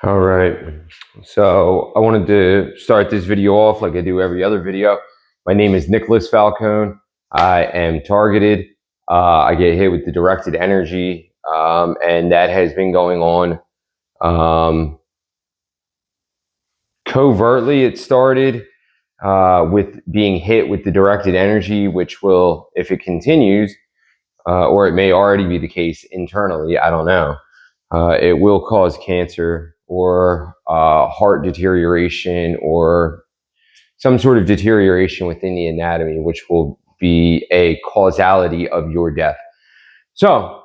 All right, so I wanted to start this video off like I do every other video. My name is Nicholas Falcone. I am targeted. I get hit with the directed energy, and that has been going on covertly. It started with being hit with the directed energy, which will, if it continues, or it may already be the case internally, I don't know. It will cause cancer or heart deterioration or some sort of deterioration within the anatomy, which will be a causality of your death. So,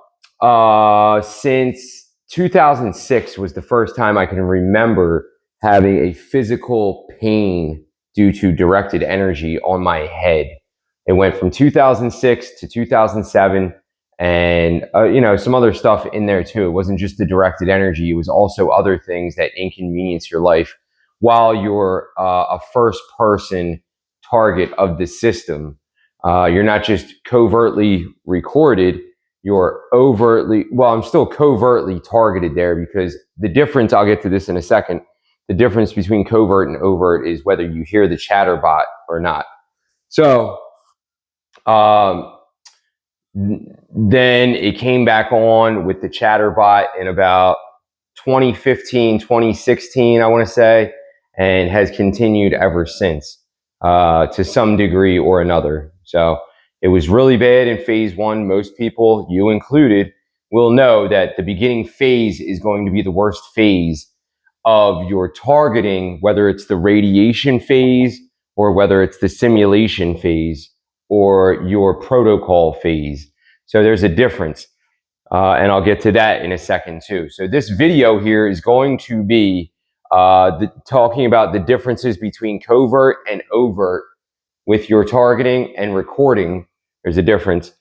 since 2006 was the first time I can remember having a physical pain due to directed energy on my head. It went from 2006 to 2007 and some other stuff in there too. It wasn't just the directed energy, it was also other things that inconvenience your life while you're a first person target of the system. You're not just covertly recorded, you're overtly, well, I'm still covertly targeted there, because the difference, I'll get to this in a second, the difference between covert and overt is whether you hear the chatterbot or not. So then it came back on with the chatterbot in about 2015, 2016, I want to say, and has continued ever since to some degree or another. So it was really bad in phase one. Most people, you included, will know that the beginning phase is going to be the worst phase of your targeting, whether it's the radiation phase or whether it's the simulation phase or your protocol phase. So there's a difference. And I'll get to that in a second too. So this video here is going to be talking about the differences between covert and overt with your targeting and recording. There's a difference.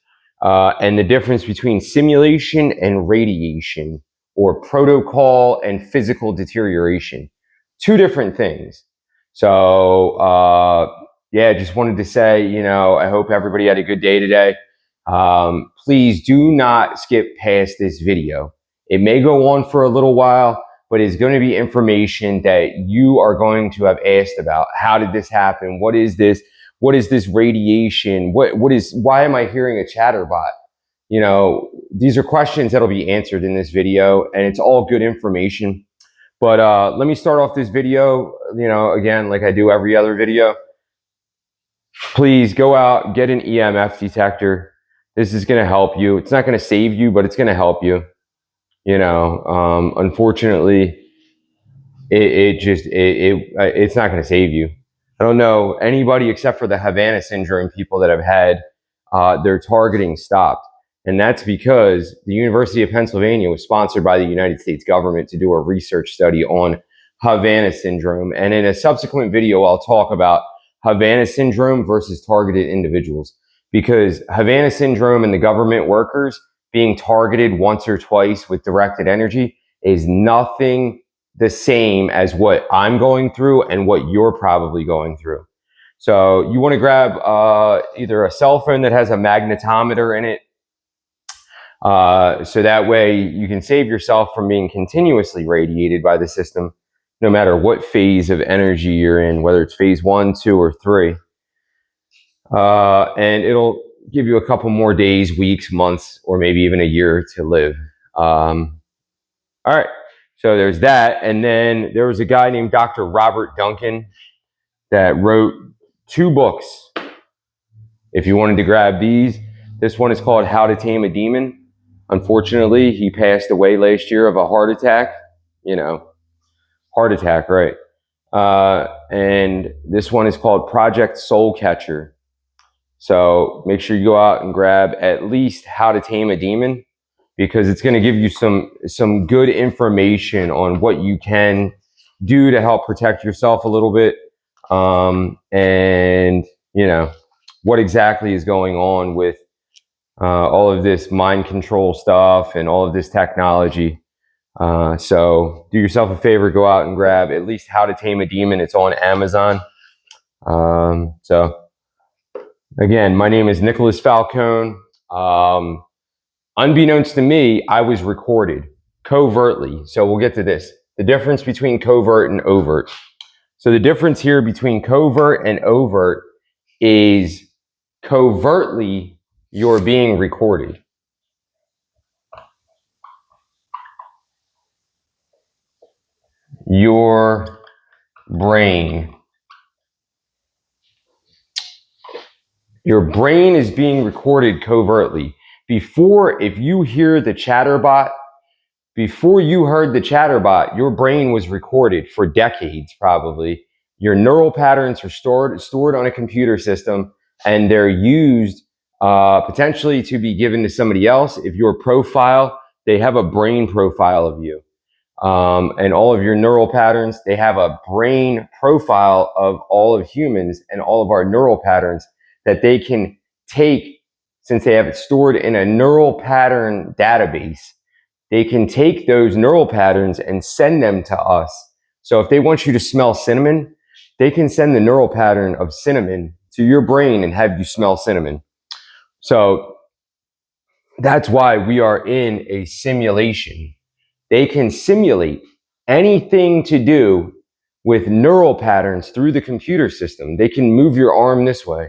And the difference between simulation and radiation, or protocol and physical deterioration. Two different things. So yeah, just wanted to say, I hope everybody had a good day today. Please do not skip past this video. It may go on for a little while, but it's going to be information that you are going to have asked about. How did this happen? What is this? What is this radiation? Why am I hearing a chatterbot? These are questions that'll be answered in this video, and it's all good information. But let me start off this video, again, like I do every other video. Please go out, get an EMF detector. This is going to help you. It's not going to save you, but it's going to help you. Unfortunately, it's not going to save you. I don't know anybody except for the Havana syndrome people that have had their targeting stopped. And that's because the University of Pennsylvania was sponsored by the United States government to do a research study on Havana syndrome. And in a subsequent video, I'll talk about Havana syndrome versus targeted individuals, because Havana syndrome and the government workers being targeted once or twice with directed energy is nothing the same as what I'm going through and what you're probably going through. So you want to grab either a cell phone that has a magnetometer in it, so that way you can save yourself from being continuously radiated by the system, no matter what phase of energy you're in, whether it's phase 1, 2, or 3. And it'll give you a couple more days, weeks, months, or maybe even a year to live. All right. So there's that. And then there was a guy named Dr. Robert Duncan that wrote 2 books. If you wanted to grab these, this one is called How to Tame a Demon. Unfortunately, he passed away last year of a heart attack. Heart attack, right? And this one is called Project Soul Catcher. So make sure you go out and grab at least How to Tame a Demon, because it's going to give you some good information on what you can do to help protect yourself a little bit, and what exactly is going on with all of this mind control stuff and all of this technology. So do yourself a favor, go out and grab at least How to Tame a Demon. It's on Amazon. So again, my name is Nicholas Falcone. Unbeknownst to me, I was recorded covertly. So we'll get to this. The difference between covert and overt. So the difference here between covert and overt is covertly you're being recorded. Your brain. Your brain is being recorded covertly. Before, if you hear the chatterbot, before you heard the chatterbot, your brain was recorded for decades, probably. Your neural patterns are stored on a computer system, and they're used potentially to be given to somebody else. If your profile, they have a brain profile of you. And all of your neural patterns, they have a brain profile of all of humans and all of our neural patterns that they can take, since they have it stored in a neural pattern database. They can take those neural patterns and send them to us. So if they want you to smell cinnamon, they can send the neural pattern of cinnamon to your brain and have you smell cinnamon. So that's why we are in a simulation. They can simulate anything to do with neural patterns through the computer system. They can move your arm this way.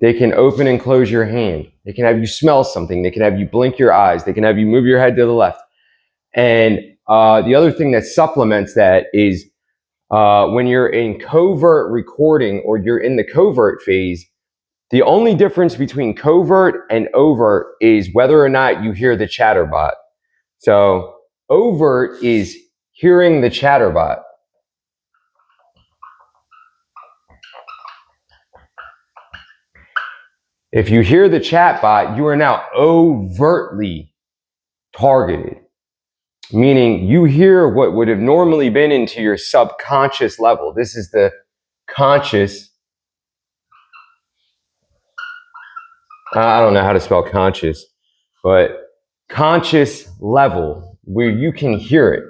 They can open and close your hand. They can have you smell something. They can have you blink your eyes. They can have you move your head to the left. And the other thing that supplements that is when you're in covert recording or you're in the covert phase, the only difference between covert and overt is whether or not you hear the chatterbot. So overt is hearing the chatterbot. If you hear the chatbot, you are now overtly targeted, meaning you hear what would have normally been into your subconscious level. This is the conscious. I don't know how to spell conscious, but conscious level where you can hear it.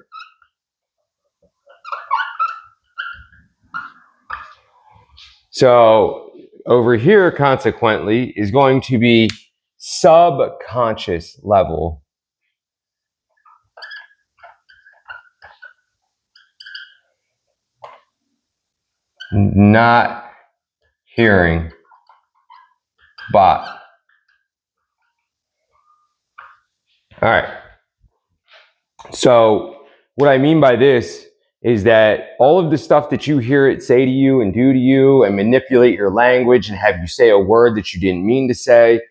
So over here, consequently, is going to be subconscious level. Not hearing bot. All right. So what I mean by this is that all of the stuff that you hear it say to you and do to you and manipulate your language and have you say a word that you didn't mean to say,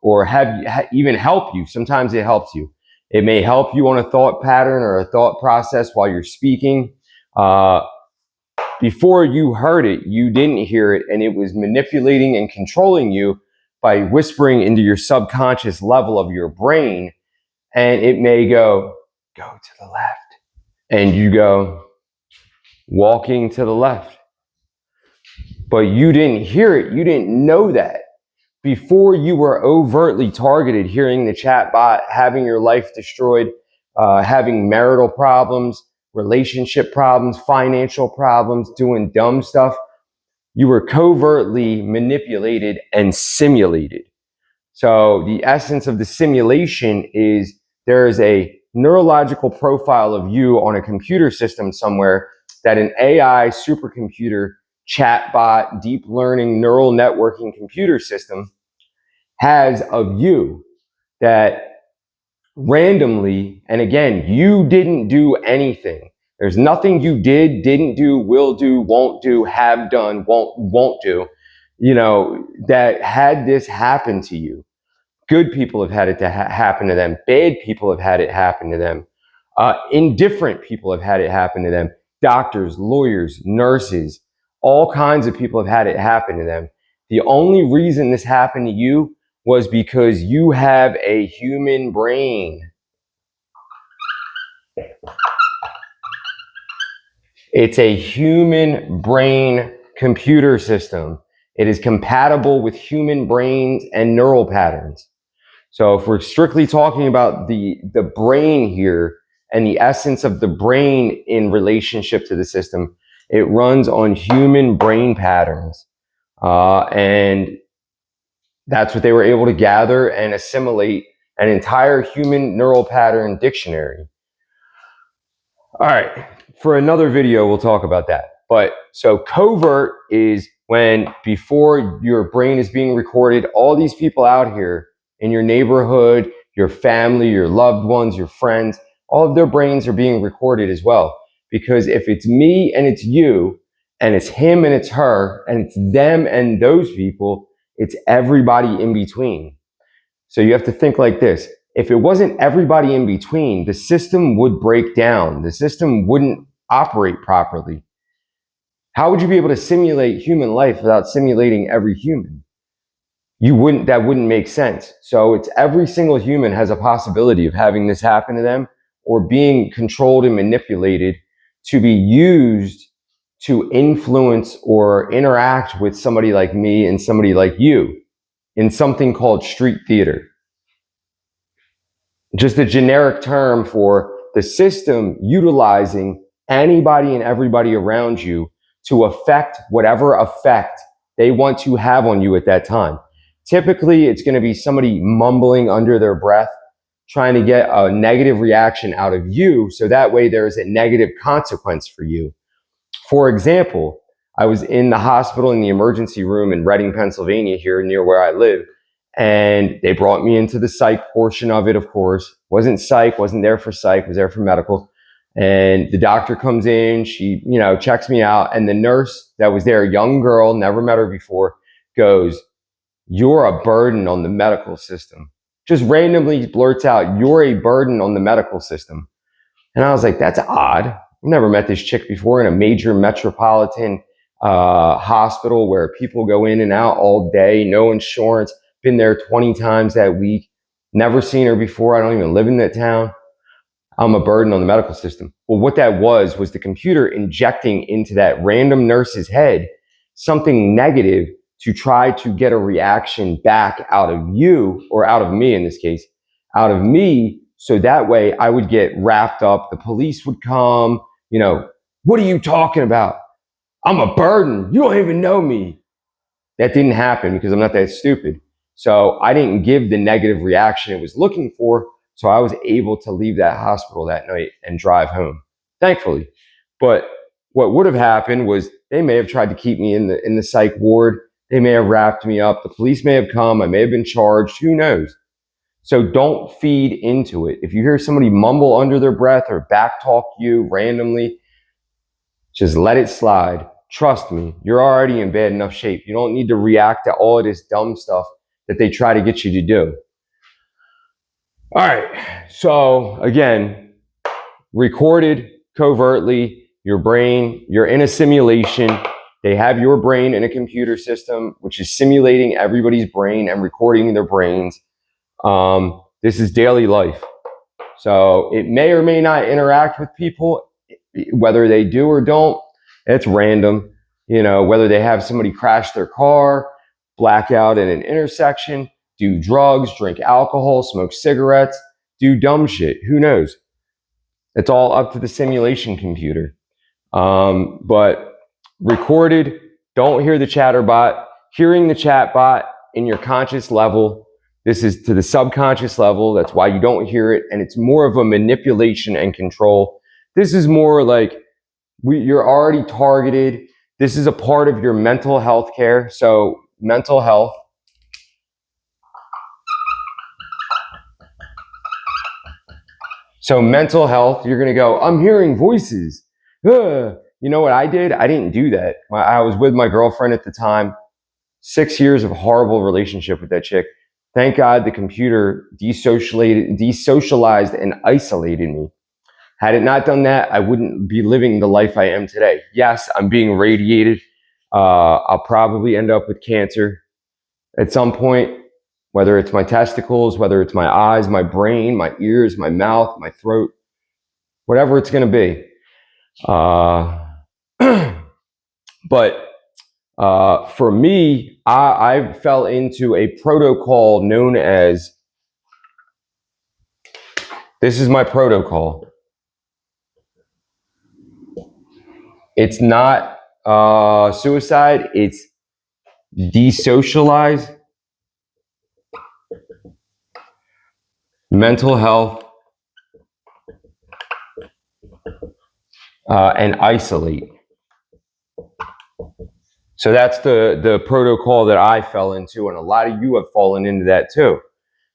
or have even help you. Sometimes it helps you. It may help you on a thought pattern or a thought process while you're speaking. Before you heard it, you didn't hear it, and it was manipulating and controlling you by whispering into your subconscious level of your brain. And it may go to the left. And you go, walking to the left. But you didn't hear it. You didn't know that. Before you were overtly targeted, hearing the chat bot, having your life destroyed, having marital problems, relationship problems, financial problems, doing dumb stuff, you were covertly manipulated and simulated. So the essence of the simulation is there is a neurological profile of you on a computer system somewhere that an AI supercomputer, chatbot, deep learning, neural networking computer system has of you that randomly, and again, you didn't do anything. There's nothing you did, didn't do, will do, won't do, have done, won't do, that had this happen to you. Good people have had it to happen to them. Bad people have had it happen to them. Indifferent people have had it happen to them. Doctors, lawyers, nurses, all kinds of people have had it happen to them. The only reason this happened to you was because you have a human brain. It's a human brain computer system. It is compatible with human brains and neural patterns. So if we're strictly talking about the brain here and the essence of the brain in relationship to the system, it runs on human brain patterns. And that's what they were able to gather and assimilate an entire human neural pattern dictionary. All right, for another video, we'll talk about that. But so covert is when before your brain is being recorded, all these people out here in your neighborhood, your family, your loved ones, your friends, all of their brains are being recorded as well. Because if it's me and it's you, and it's him and it's her, and it's them and those people, it's everybody in between. So you have to think like this. If it wasn't everybody in between, the system would break down. The system wouldn't operate properly. How would you be able to simulate human life without simulating every human? That wouldn't make sense. So it's every single human has a possibility of having this happen to them or being controlled and manipulated to be used to influence or interact with somebody like me and somebody like you in something called street theater. Just a generic term for the system utilizing anybody and everybody around you to affect whatever effect they want to have on you at that time. Typically, it's going to be somebody mumbling under their breath, trying to get a negative reaction out of you, so that way there's a negative consequence for you. For example, I was in the hospital in the emergency room in Reading, Pennsylvania, here near where I live. And they brought me into the psych portion of it, of course. Wasn't psych, wasn't there for psych, was there for medical. And the doctor comes in, she, checks me out. And the nurse that was there, a young girl, never met her before, goes, "You're a burden on the medical system." Just randomly blurts out, "You're a burden on the medical system." And I was like, that's odd. I've never met this chick before in a major metropolitan hospital where people go in and out all day, no insurance, been there 20 times that week, never seen her before. I don't even live in that town. I'm a burden on the medical system. Well, what that was the computer injecting into that random nurse's head something negative to try to get a reaction back out of you, or out of me in this case, out of me. So that way I would get wrapped up. The police would come, "What are you talking about? I'm a burden. You don't even know me." That didn't happen because I'm not that stupid. So I didn't give the negative reaction it was looking for. So I was able to leave that hospital that night and drive home, thankfully. But what would have happened was they may have tried to keep me in the psych ward. They may have wrapped me up. The police may have come. I may have been charged. Who knows? So don't feed into it. If you hear somebody mumble under their breath or backtalk you randomly, just let it slide. Trust me, you're already in bad enough shape. You don't need to react to all of this dumb stuff that they try to get you to do. All right. So again, recorded covertly, your brain, you're in a simulation. They have your brain in a computer system, which is simulating everybody's brain and recording their brains. This is daily life. So it may or may not interact with people, whether they do or don't. It's random. Whether they have somebody crash their car, black out in an intersection, do drugs, drink alcohol, smoke cigarettes, do dumb shit. Who knows? It's all up to the simulation computer. But recorded, don't hear the chatterbot. Hearing the chatbot in your conscious level, this is to the subconscious level. That's why you don't hear it. And it's more of a manipulation and control. This is more like you're already targeted. This is a part of your mental health care. So mental health. So mental health, you're going to go, "I'm hearing voices." Ugh. You know what I did? I didn't do that. I was with my girlfriend at the time. 6 years of horrible relationship with that chick. Thank God the computer desocialized and isolated me. Had it not done that, I wouldn't be living the life I am today. Yes, I'm being radiated. I'll probably end up with cancer at some point, whether it's my testicles, whether it's my eyes, my brain, my ears, my mouth, my throat, whatever it's going to be. But for me, I fell into a protocol known as, this is my protocol. It's not suicide, it's desocialize, mental health, and isolate. So that's the protocol that I fell into, and a lot of you have fallen into that too.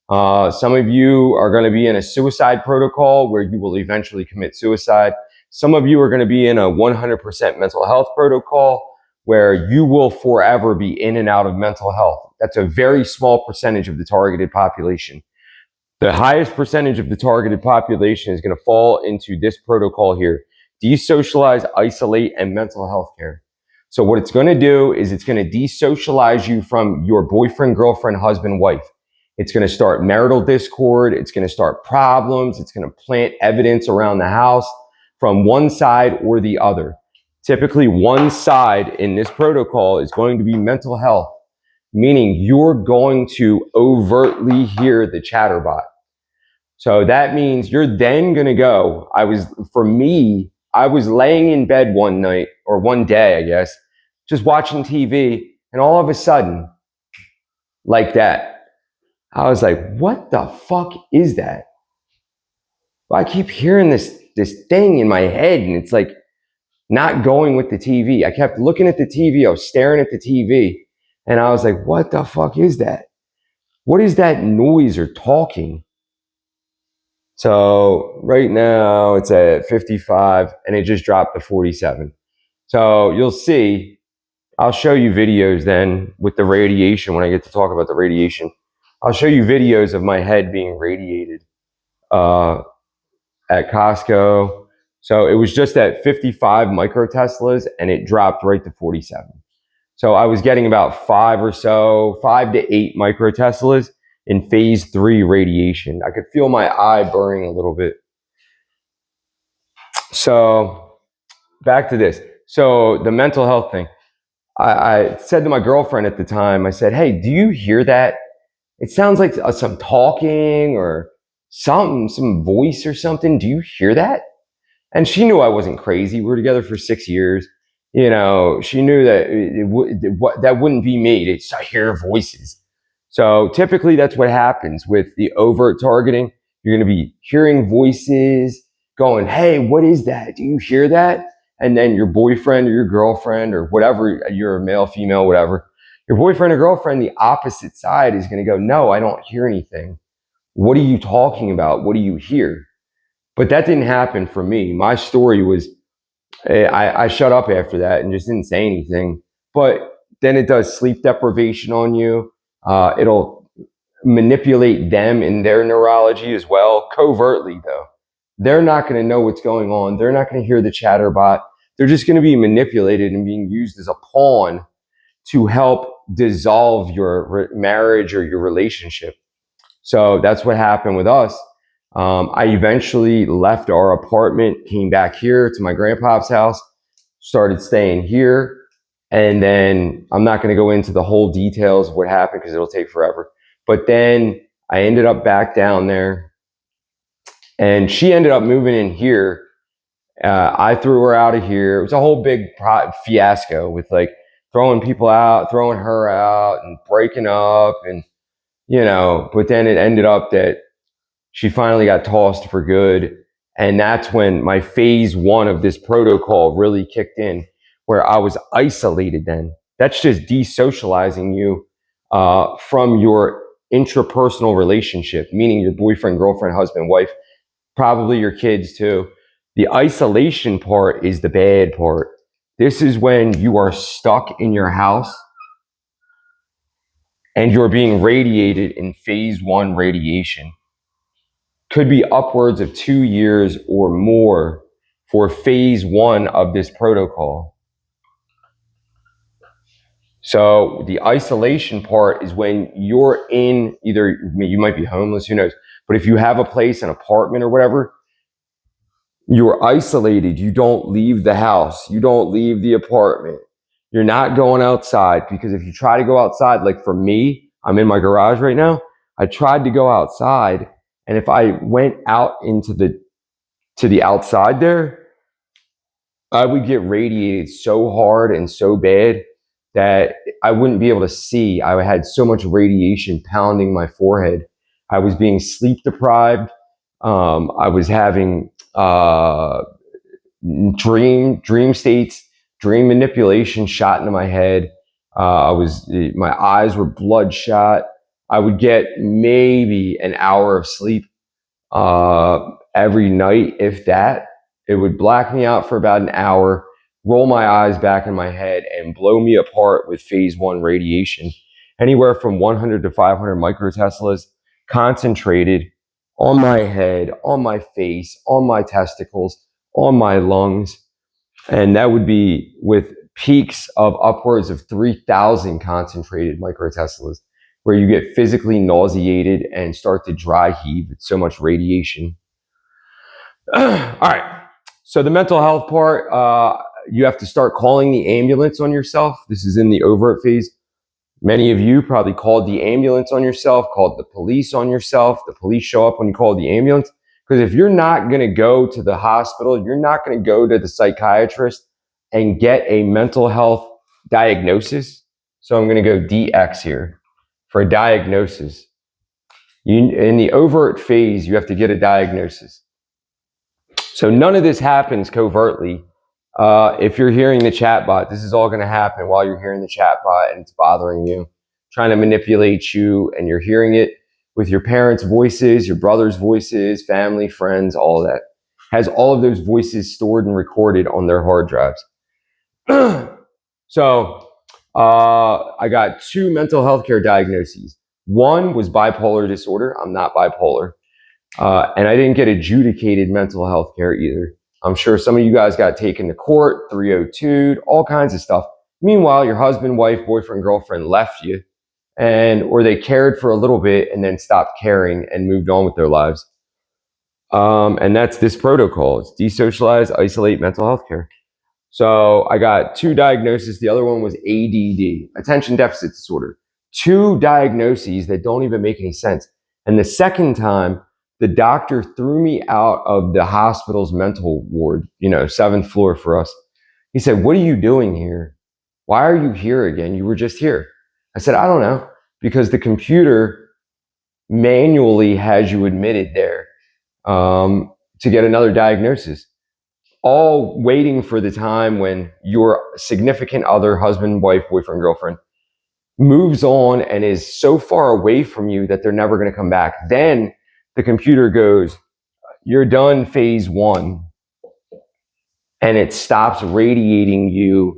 Some of you are going to be in a suicide protocol where you will eventually commit suicide. Some of you are going to be in a 100% mental health protocol where you will forever be in and out of mental health. That's a very small percentage of the targeted population. The highest percentage of the targeted population is going to fall into this protocol here: desocialize, isolate, and mental health care. So what it's going to do is it's going to desocialize you from your boyfriend, girlfriend, husband, wife. It's going to start marital discord. It's going to start problems. It's going to plant evidence around the house from one side or the other. Typically, one side in this protocol is going to be mental health, meaning you're going to overtly hear the chatterbot. So that means you're then going to go. For me, I was laying in bed one night or one day, I guess, just watching TV. And all of a sudden, like that, I was like, what the fuck is that? I keep hearing this thing in my head, and it's like not going with the TV. I kept looking at the TV. I was staring at the TV, and I was like, what the fuck is that? What is that noise or talking? So right now it's at 55 and it just dropped to 47. So you'll see, I'll show you videos then with the radiation when I get to talk about the radiation. I'll show you videos of my head being radiated at Costco. So it was just at 55 microteslas and it dropped right to 47. So I was getting about 5 to 8 microteslas in phase 3 radiation. I could feel my eye burning a little bit. So back to this. So the mental health thing. I said to my girlfriend at the time, I said, hey, do you hear that? It sounds like some talking or something, some voice or something. Do you hear that? And she knew I wasn't crazy. We were together for 6 years. You know, she knew that that wouldn't be me to hear voices. So typically that's what happens with the overt targeting. You're going to be hearing voices going, hey, what is that? Do you hear that? And then your boyfriend or your girlfriend or whatever, you're a male, female, whatever, your boyfriend or girlfriend, the opposite side is going to go, no, I don't hear anything. What are you talking about? What do you hear? But that didn't happen for me. My story was, I shut up after that and just didn't say anything. But then it does sleep deprivation on you. It'll manipulate them in their neurology as well, covertly though. They're not going to know what's going on. They're not going to hear the chatterbot. They're just going to be manipulated and being used as a pawn to help dissolve your marriage or your relationship. So that's what happened with us. I eventually left our apartment, came back here to my grandpa's house, started staying here. And then I'm not going to go into the whole details of what happened because it'll take forever. But then I ended up back down there and she ended up moving in here. I threw her out of here. It was a whole big fiasco with like throwing people out, throwing her out and breaking up. And, you know, but then it ended up that she finally got tossed for good. And that's when my phase 1 of this protocol really kicked in, where I was isolated then. That's just desocializing you from your intrapersonal relationship, meaning your boyfriend, girlfriend, husband, wife, probably your kids too. The isolation part is the bad part. This is when you are stuck in your house and you're being radiated in phase 1 radiation. Could be upwards of 2 years or more for phase 1 of this protocol. So the isolation part is when you're in either, you might be homeless, who knows, but if you have a place, an apartment or whatever, you're isolated. You don't leave the house. You don't leave the apartment. You're not going outside, because if you try to go outside, like for me, I'm in my garage right now. I tried to go outside, and if I went out into the outside there, I would get radiated so hard and so bad that I wouldn't be able to see. I had so much radiation pounding my forehead. I was being sleep deprived. I was having dream states, dream manipulation shot into my head. My eyes were bloodshot. I would get maybe an hour of sleep every night, if that. It would black me out for about an hour, roll my eyes back in my head, and blow me apart with phase one radiation, anywhere from 100 to 500 microteslas, concentrated on my head, on my face, on my testicles, on my lungs. And that would be with peaks of upwards of 3,000 concentrated microteslas, where you get physically nauseated and start to dry heave. It's so much radiation. All right. So the mental health part, you have to start calling the ambulance on yourself. This is in the overt phase. Many of you probably called the ambulance on yourself, called the police on yourself. The police show up when you call the ambulance. Because if you're not going to go to the hospital, you're not going to go to the psychiatrist and get a mental health diagnosis. So I'm going to go DX here for a diagnosis. In the overt phase, you have to get a diagnosis. So none of this happens covertly. If you're hearing the chatbot, this is all going to happen while you're hearing the chatbot and it's bothering you, trying to manipulate you, and you're hearing it with your parents' voices, your brother's voices, family, friends, all that. Has all of those voices stored and recorded on their hard drives. So I got 2 mental health care diagnoses. One was bipolar disorder. I'm not bipolar. And I didn't get adjudicated mental health care either. I'm sure some of you guys got taken to court, 302'd, all kinds of stuff. Meanwhile, your husband, wife, boyfriend, girlfriend left you, or they cared for a little bit and then stopped caring and moved on with their lives. And that's this protocol. It's desocialize, isolate mental health care. So I got 2 diagnoses. The other one was ADD, attention deficit disorder. 2 diagnoses that don't even make any sense. And the second time, the doctor threw me out of the hospital's mental ward, 7th floor for us. He said, "What are you doing here? Why are you here again? You were just here." I said, "I don't know," because the computer manually has you admitted there to get another diagnosis, all waiting for the time when your significant other, husband, wife, boyfriend, girlfriend, moves on and is so far away from you that they're never going to come back. Then the computer goes, "You're done phase 1." And it stops radiating you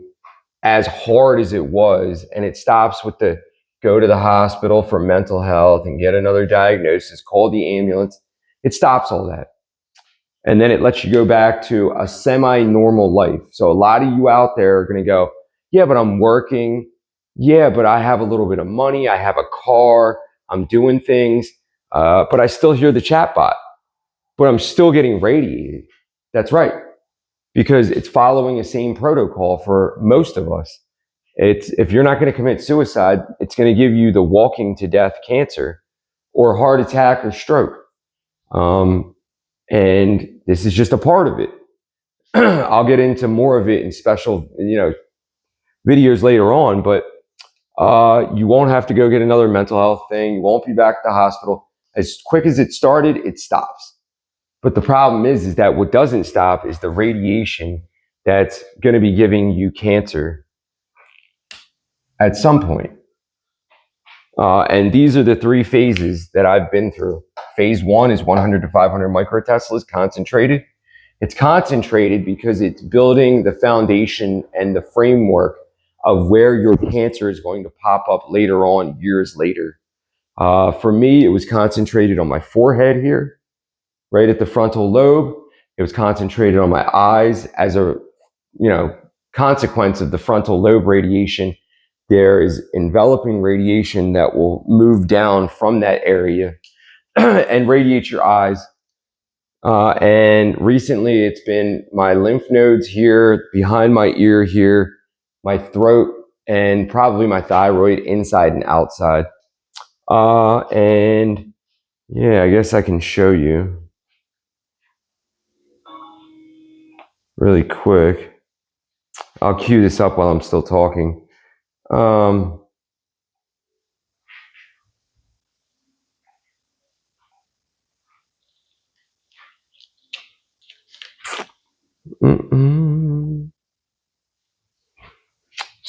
as hard as it was. And it stops with the go to the hospital for mental health and get another diagnosis, call the ambulance. It stops all that. And then it lets you go back to a semi-normal life. So a lot of you out there are going to go, "Yeah, but I'm working. Yeah, but I have a little bit of money. I have a car. I'm doing things. But I still hear the chatbot. But I'm still getting radiated." That's right. Because it's following the same protocol for most of us. If you're not going to commit suicide, it's going to give you the walking to death cancer or heart attack or stroke. And this is just a part of it. I'll get into more of it in special, videos later on, but you won't have to go get another mental health thing. You won't be back at the hospital. As quick as it started, it stops. But the problem is that what doesn't stop is the radiation that's going to be giving you cancer at some point. And these are the 3 phases that I've been through. Phase 1 is 100 to 500 microteslas concentrated. It's concentrated because it's building the foundation and the framework of where your cancer is going to pop up later on, years later. For me, it was concentrated on my forehead here, right at the frontal lobe. It was concentrated on my eyes as a, consequence of the frontal lobe radiation. There is enveloping radiation that will move down from that area and radiate your eyes. And recently it's been my lymph nodes here, behind my ear here, my throat, and probably my thyroid inside and outside. And yeah, I guess I can show you really quick. I'll cue this up while I'm still talking.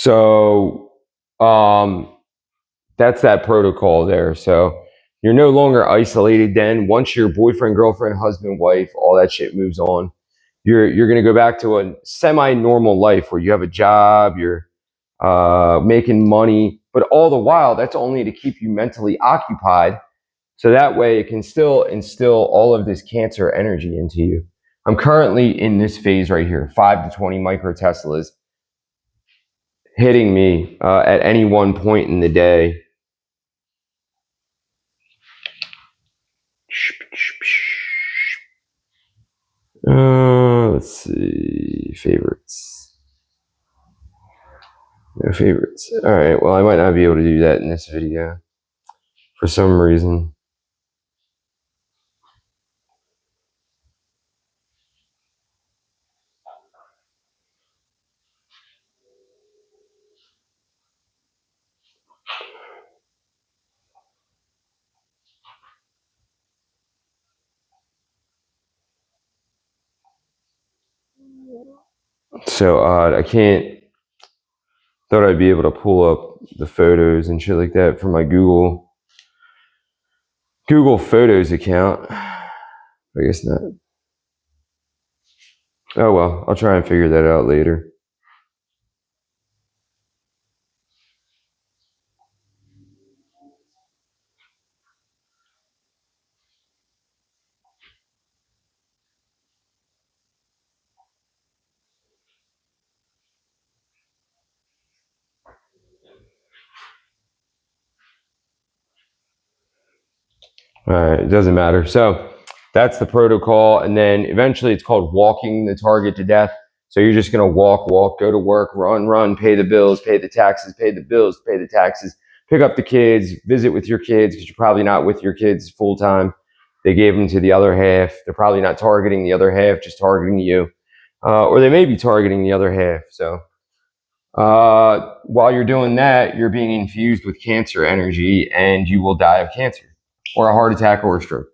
So that's that protocol there. So you're no longer isolated then. Once you're boyfriend, girlfriend, husband, wife, all that shit moves on. You're going to go back to a semi-normal life where you have a job, you're making money, but all the while that's only to keep you mentally occupied. So that way it can still instill all of this Cancer energy into you. I'm currently in this phase right here, 5 to 20 microteslas hitting me at any one point in the day. Let's see, favorites. No favorites. All right, well, I might not be able to do that in this video for some reason. So odd. I can't. Thought I'd be able to pull up the photos and shit like that from my Google Photos account. I guess not. Oh well, I'll try and figure that out later. All right, it doesn't matter. So that's the protocol, and then eventually it's called walking the target to death. So you're just gonna walk, go to work, run, pay the bills, pay the taxes, pay the bills, pay the taxes, pick up the kids, visit with your kids because you're probably not with your kids full time. They gave them to the other half. They're probably not targeting the other half, just targeting you, or they may be targeting the other half. So while you're doing that, you're being infused with Cancer energy, and you will die of cancer, or a heart attack, or a stroke,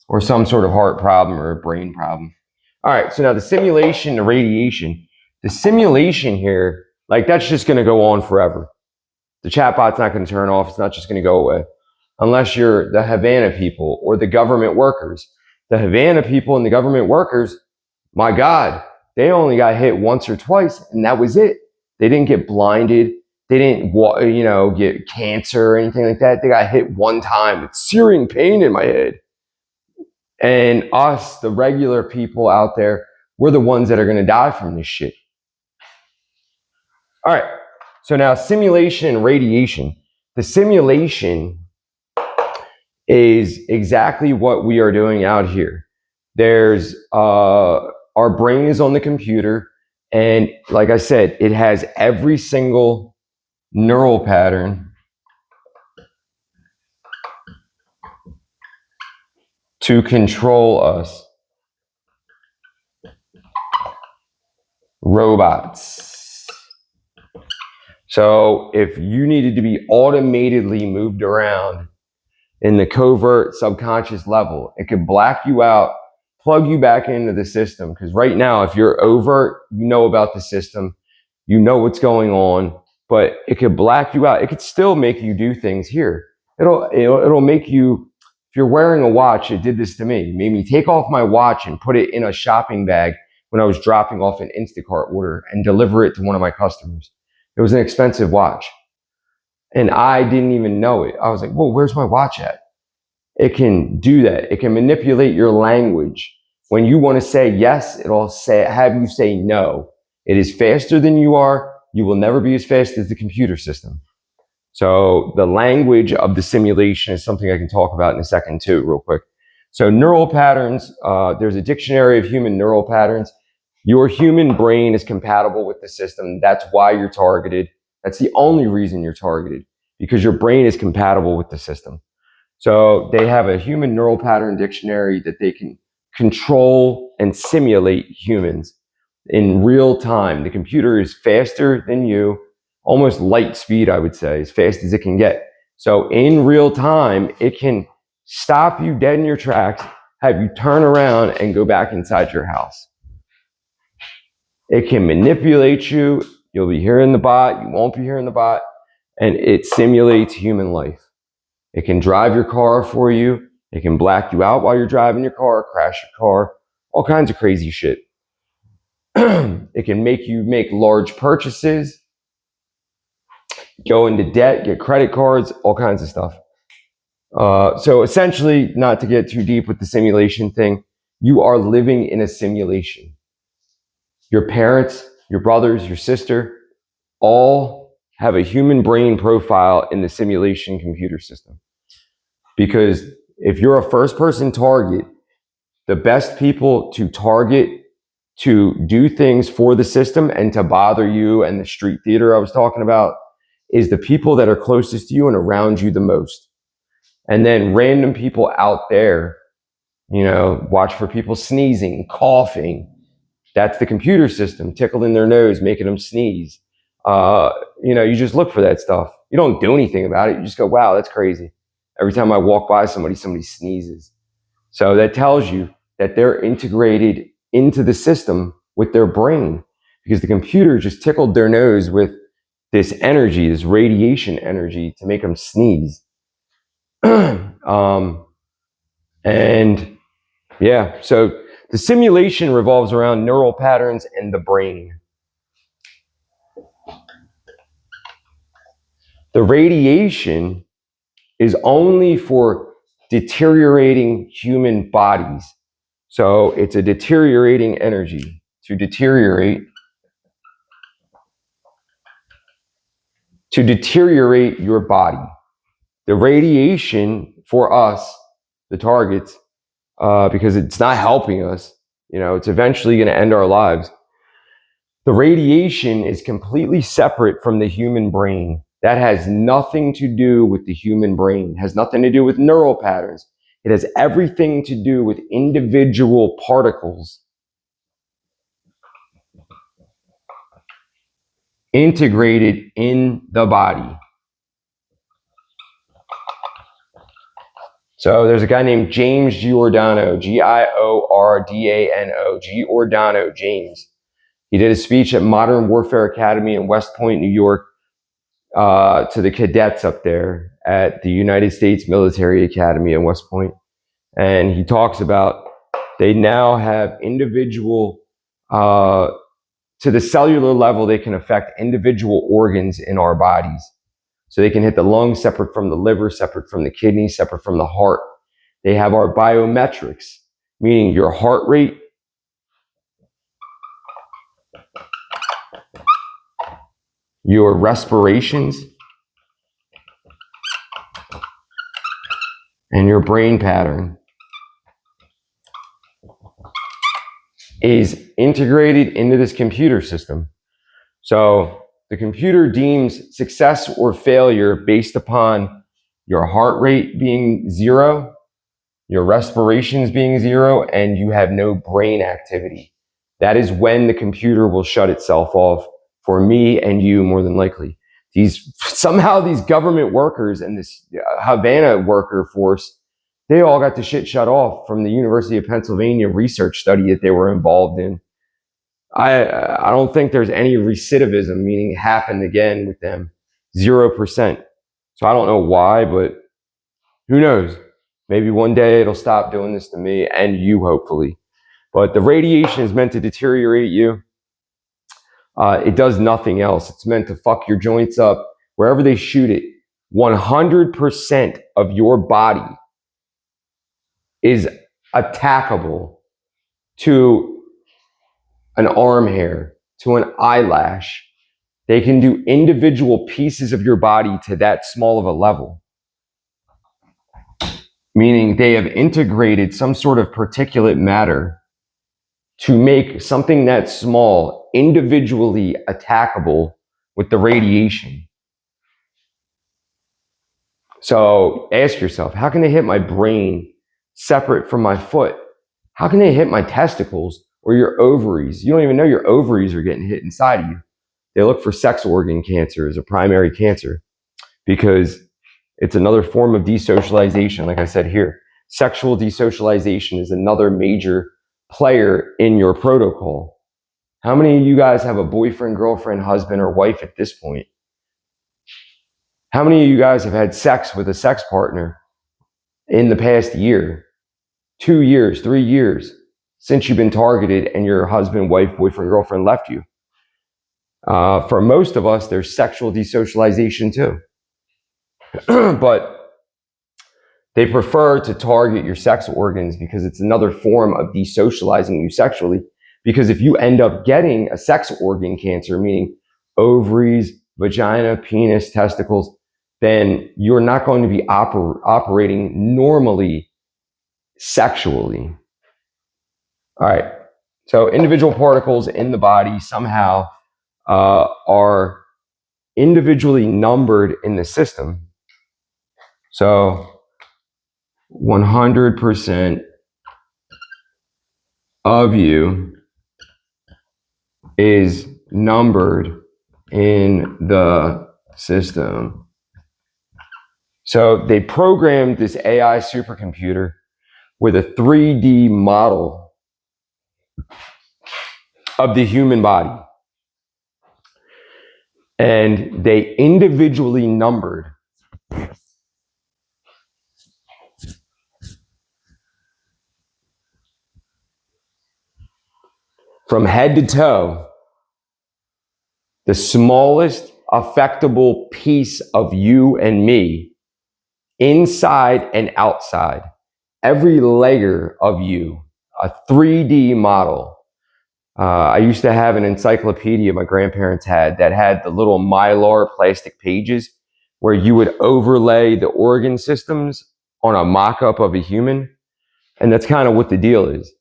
or some sort of heart problem or a brain problem. All right, so now the simulation, the radiation. The simulation here, like that's just going to go on forever. The chatbot's not going to turn off. It's not just going to go away. Unless you're the Havana people or the government workers. The Havana people and the government workers, my God, they only got hit once or twice, and that was it. They didn't get blinded. They didn't, get cancer or anything like that. They got hit one time with searing pain in my head. And us, the regular people out there, we're the ones that are going to die from this shit. All right. So now simulation and radiation. The simulation is exactly what we are doing out here. There's our brain is on the computer, and like I said, it has every single neural pattern to control us. Robots. So if you needed to be automatically moved around in the covert subconscious level, it could black you out, plug you back into the system. Because right now, if you're overt, you know about the system, you know what's going on, but it could black you out. It could still make you do things here. It'll make you, if you're wearing a watch, it did this to me. It made me take off my watch and put it in a shopping bag when I was dropping off an Instacart order and deliver it to one of my customers. It was an expensive watch. And I didn't even know it. I was like, whoa, where's my watch at? It can do that. It can manipulate your language. When you want to say yes, it'll have you say no. It is faster than you are. You will never be as fast as the computer system. So the language of the simulation is something I can talk about in a second too, real quick. So neural patterns, there's a dictionary of human neural patterns. Your human brain is compatible with the system. That's why you're targeted. That's the only reason you're targeted, because your brain is compatible with the system. So they have a human neural pattern dictionary that they can control and simulate humans in real time. The computer is faster than you, almost light speed, I would say, as fast as it can get. So in real time, it can stop you dead in your tracks, have you turn around and go back inside your house. It can manipulate you. You'll be hearing the bot, you won't be hearing the bot, and it simulates human life. It can drive your car for you. It can black you out while you're driving your car, crash your car, all kinds of crazy shit. It can make you make large purchases, go into debt, get credit cards, all kinds of stuff. So essentially, not to get too deep with the simulation thing, you are living in a simulation. Your parents, your brothers, your sister, all have a human brain profile in the simulation computer system. Because if you're a first person target, the best people to target to do things for the system and to bother you and the street theater I was talking about is the people that are closest to you and around you the most. And then random people out there, watch for people sneezing, coughing. That's the computer system tickling their nose, making them sneeze. You just look for that stuff. You don't do anything about it. You just go, wow, that's crazy. Every time I walk by somebody sneezes. So that tells you that they're integrated into the system with their brain because the computer just tickled their nose with this energy, this radiation energy to make them sneeze. And yeah, so the simulation revolves around neural patterns and the brain. The radiation is only for deteriorating human bodies. So it's a deteriorating energy to deteriorate your body. The radiation for us, the targets, because it's not helping us, it's eventually going to end our lives. The radiation is completely separate from the human brain. That has nothing to do with the human brain. It has nothing to do with neural patterns. It has everything to do with individual particles integrated in the body. So there's a guy named James Giordano, Giordano, Giordano, James. He did a speech at Modern Warfare Academy in West Point, New York, to the cadets up there at the United States Military Academy in West Point. And he talks about they now have individual, to the cellular level, they can affect individual organs in our bodies. So they can hit the lungs separate from the liver, separate from the kidneys, separate from the heart. They have our biometrics, meaning your heart rate, your respirations, and your brain pattern is integrated into this computer system. So the computer deems success or failure based upon your heart rate being 0, your respirations being 0, and you have no brain activity. That is when the computer will shut itself off for me and you, more than likely. Somehow these government workers and this Havana worker force, they all got the shit shut off from the University of Pennsylvania research study that they were involved in. I don't think there's any recidivism, meaning it happened again with them. 0%. So I don't know why, but who knows? Maybe one day it'll stop doing this to me and you, hopefully. But the radiation is meant to deteriorate you. It does nothing else. It's meant to fuck your joints up. Wherever they shoot it, 100% of your body is attackable to an arm hair, to an eyelash. They can do individual pieces of your body to that small of a level. Meaning they have integrated some sort of particulate matter to make something that small individually attackable with the radiation. So ask yourself, how can they hit my brain separate from my foot? How can they hit my testicles or your ovaries? You don't even know your ovaries are getting hit inside of you. They look for sex organ cancer as a primary cancer because it's another form of desocialization. Like I said here, sexual desocialization is another major player in your protocol. How many of you guys have a boyfriend, girlfriend, husband, or wife at this point? How many of you guys have had sex with a sex partner in the past year, 2 years, 3 years, since you've been targeted and your husband, wife, boyfriend, girlfriend left you? For most of us, there's sexual desocialization too. But they prefer to target your sex organs because it's another form of desocializing you sexually. Because if you end up getting a sex organ cancer, meaning ovaries, vagina, penis, testicles, then you're not going to be operating normally sexually. All right. So individual particles in the body somehow are individually numbered in the system. So 100% of you is numbered in the system. So they programmed this AI supercomputer with a 3D model of the human body. And they individually numbered from head to toe the smallest affectable piece of you and me, inside and outside, every layer of you, a 3D model. I used to have an encyclopedia my grandparents had that had the little mylar plastic pages where you would overlay the organ systems on a mock-up of a human. And that's kind of what the deal is.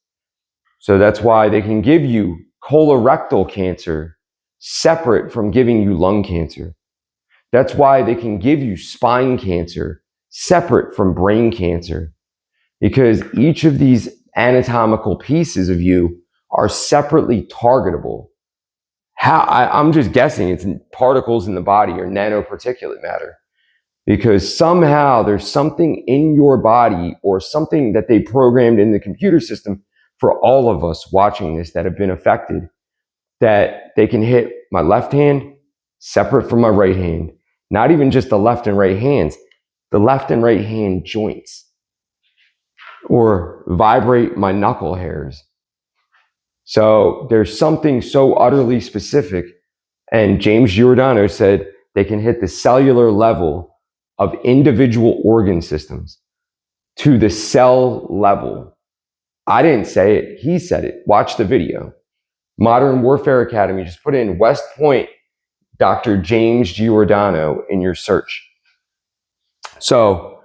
So that's why they can give you colorectal cancer separate from giving you lung cancer. That's why they can give you spine cancer separate from brain cancer, because each of these anatomical pieces of you are separately targetable. I'm just guessing it's particles in the body or nanoparticulate matter, because somehow there's something in your body or something that they programmed in the computer system for all of us watching this that have been affected, that they can hit my left hand separate from my right hand. Not even just the left and right hands, the left and right hand joints, or vibrate my knuckle hairs. So there's something so utterly specific. And James Giordano said they can hit the cellular level of individual organ systems to the cell level. I didn't say it, he said it. Watch the video. Modern Warfare Academy, just put in West Point, Dr. James Giordano in your search. So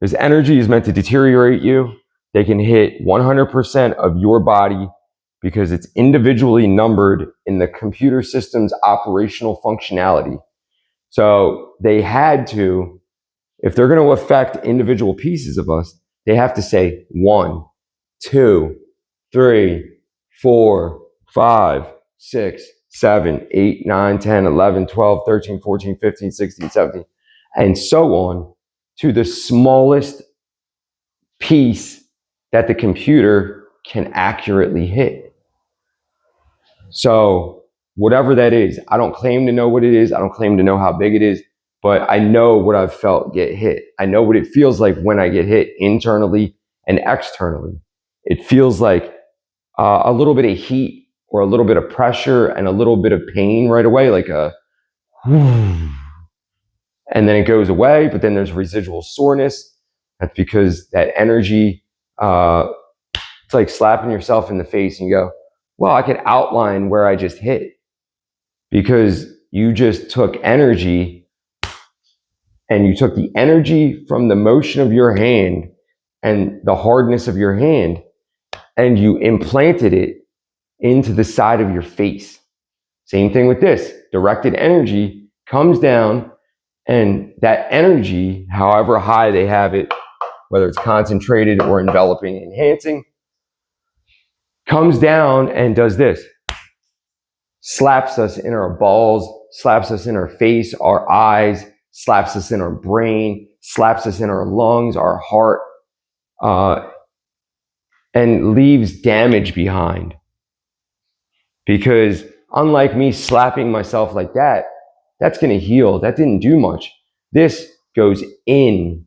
this energy is meant to deteriorate you. They can hit 100% of your body because it's individually numbered in the computer system's operational functionality. So they had to, if they're going to affect individual pieces of us, they have to say 1, 2, 3, 4, 5, 6, 7, 8, 9, 10, 11, 12, 13, 14, 15, 16, 17, and so on, to the smallest piece that the computer can accurately hit. So whatever that is, I don't claim to know what it is. I don't claim to know how big it is, but I know what I've felt get hit. I know what it feels like when I get hit internally and externally. It feels like a little bit of heat or a little bit of pressure and a little bit of pain right away, like a and then it goes away, but then there's residual soreness. That's because that energy, it's like slapping yourself in the face and you go, well, I could outline where I just hit, because you just took energy and you took the energy from the motion of your hand and the hardness of your hand and you implanted it into the side of your face. Same thing with this. Directed energy comes down, and that energy, however high they have it, whether it's concentrated or enveloping, enhancing, comes down and does this. Slaps us in our balls, slaps us in our face, our eyes, slaps us in our brain, slaps us in our lungs, our heart, and leaves damage behind. Because unlike me slapping myself like that, that's going to heal. That didn't do much. This goes in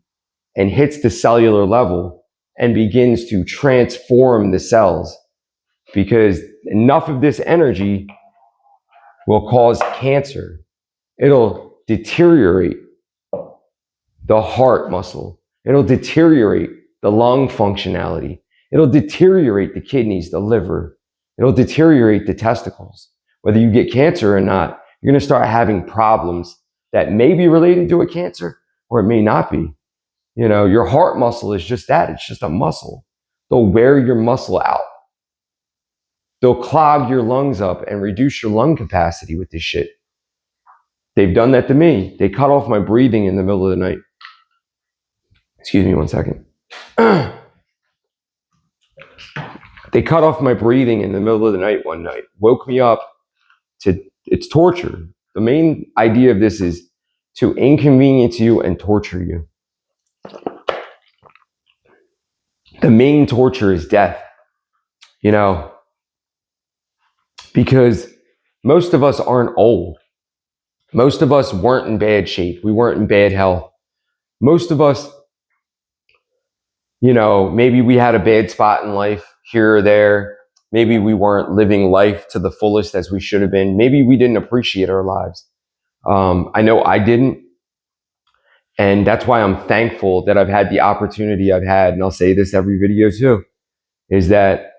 and hits the cellular level and begins to transform the cells, because enough of this energy will cause cancer. It'll deteriorate the heart muscle. It'll deteriorate the lung functionality. It'll deteriorate the kidneys, the liver. It'll deteriorate the testicles. Whether you get cancer or not, you're going to start having problems that may be related to a cancer or it may not be. You know, your heart muscle is just that. It's just a muscle. They'll wear your muscle out. They'll clog your lungs up and reduce your lung capacity with this shit. They've done that to me. They cut off my breathing in the middle of the night. Excuse me 1 second. They cut off my breathing in the middle of the night one night, woke me up it's torture. The main idea of this is to inconvenience you and torture you. The main torture is death, you know, because most of us aren't old. Most of us weren't in bad shape. We weren't in bad health. Most of us, you know, maybe we had a bad spot in life here or there. Maybe we weren't living life to the fullest as we should have been. Maybe we didn't appreciate our lives. I know I didn't. And that's why I'm thankful that I've had the opportunity I've had. And I'll say this every video too, is that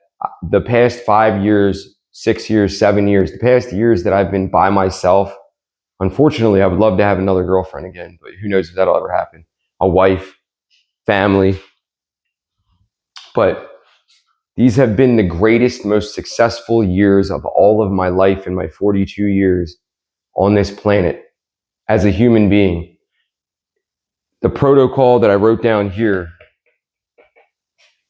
the past 5 years, 6 years, 7 years, the past years that I've been by myself, unfortunately, I would love to have another girlfriend again, but who knows if that'll ever happen. A wife, family. But these have been the greatest, most successful years of all of my life in my 42 years on this planet as a human being. The protocol that I wrote down here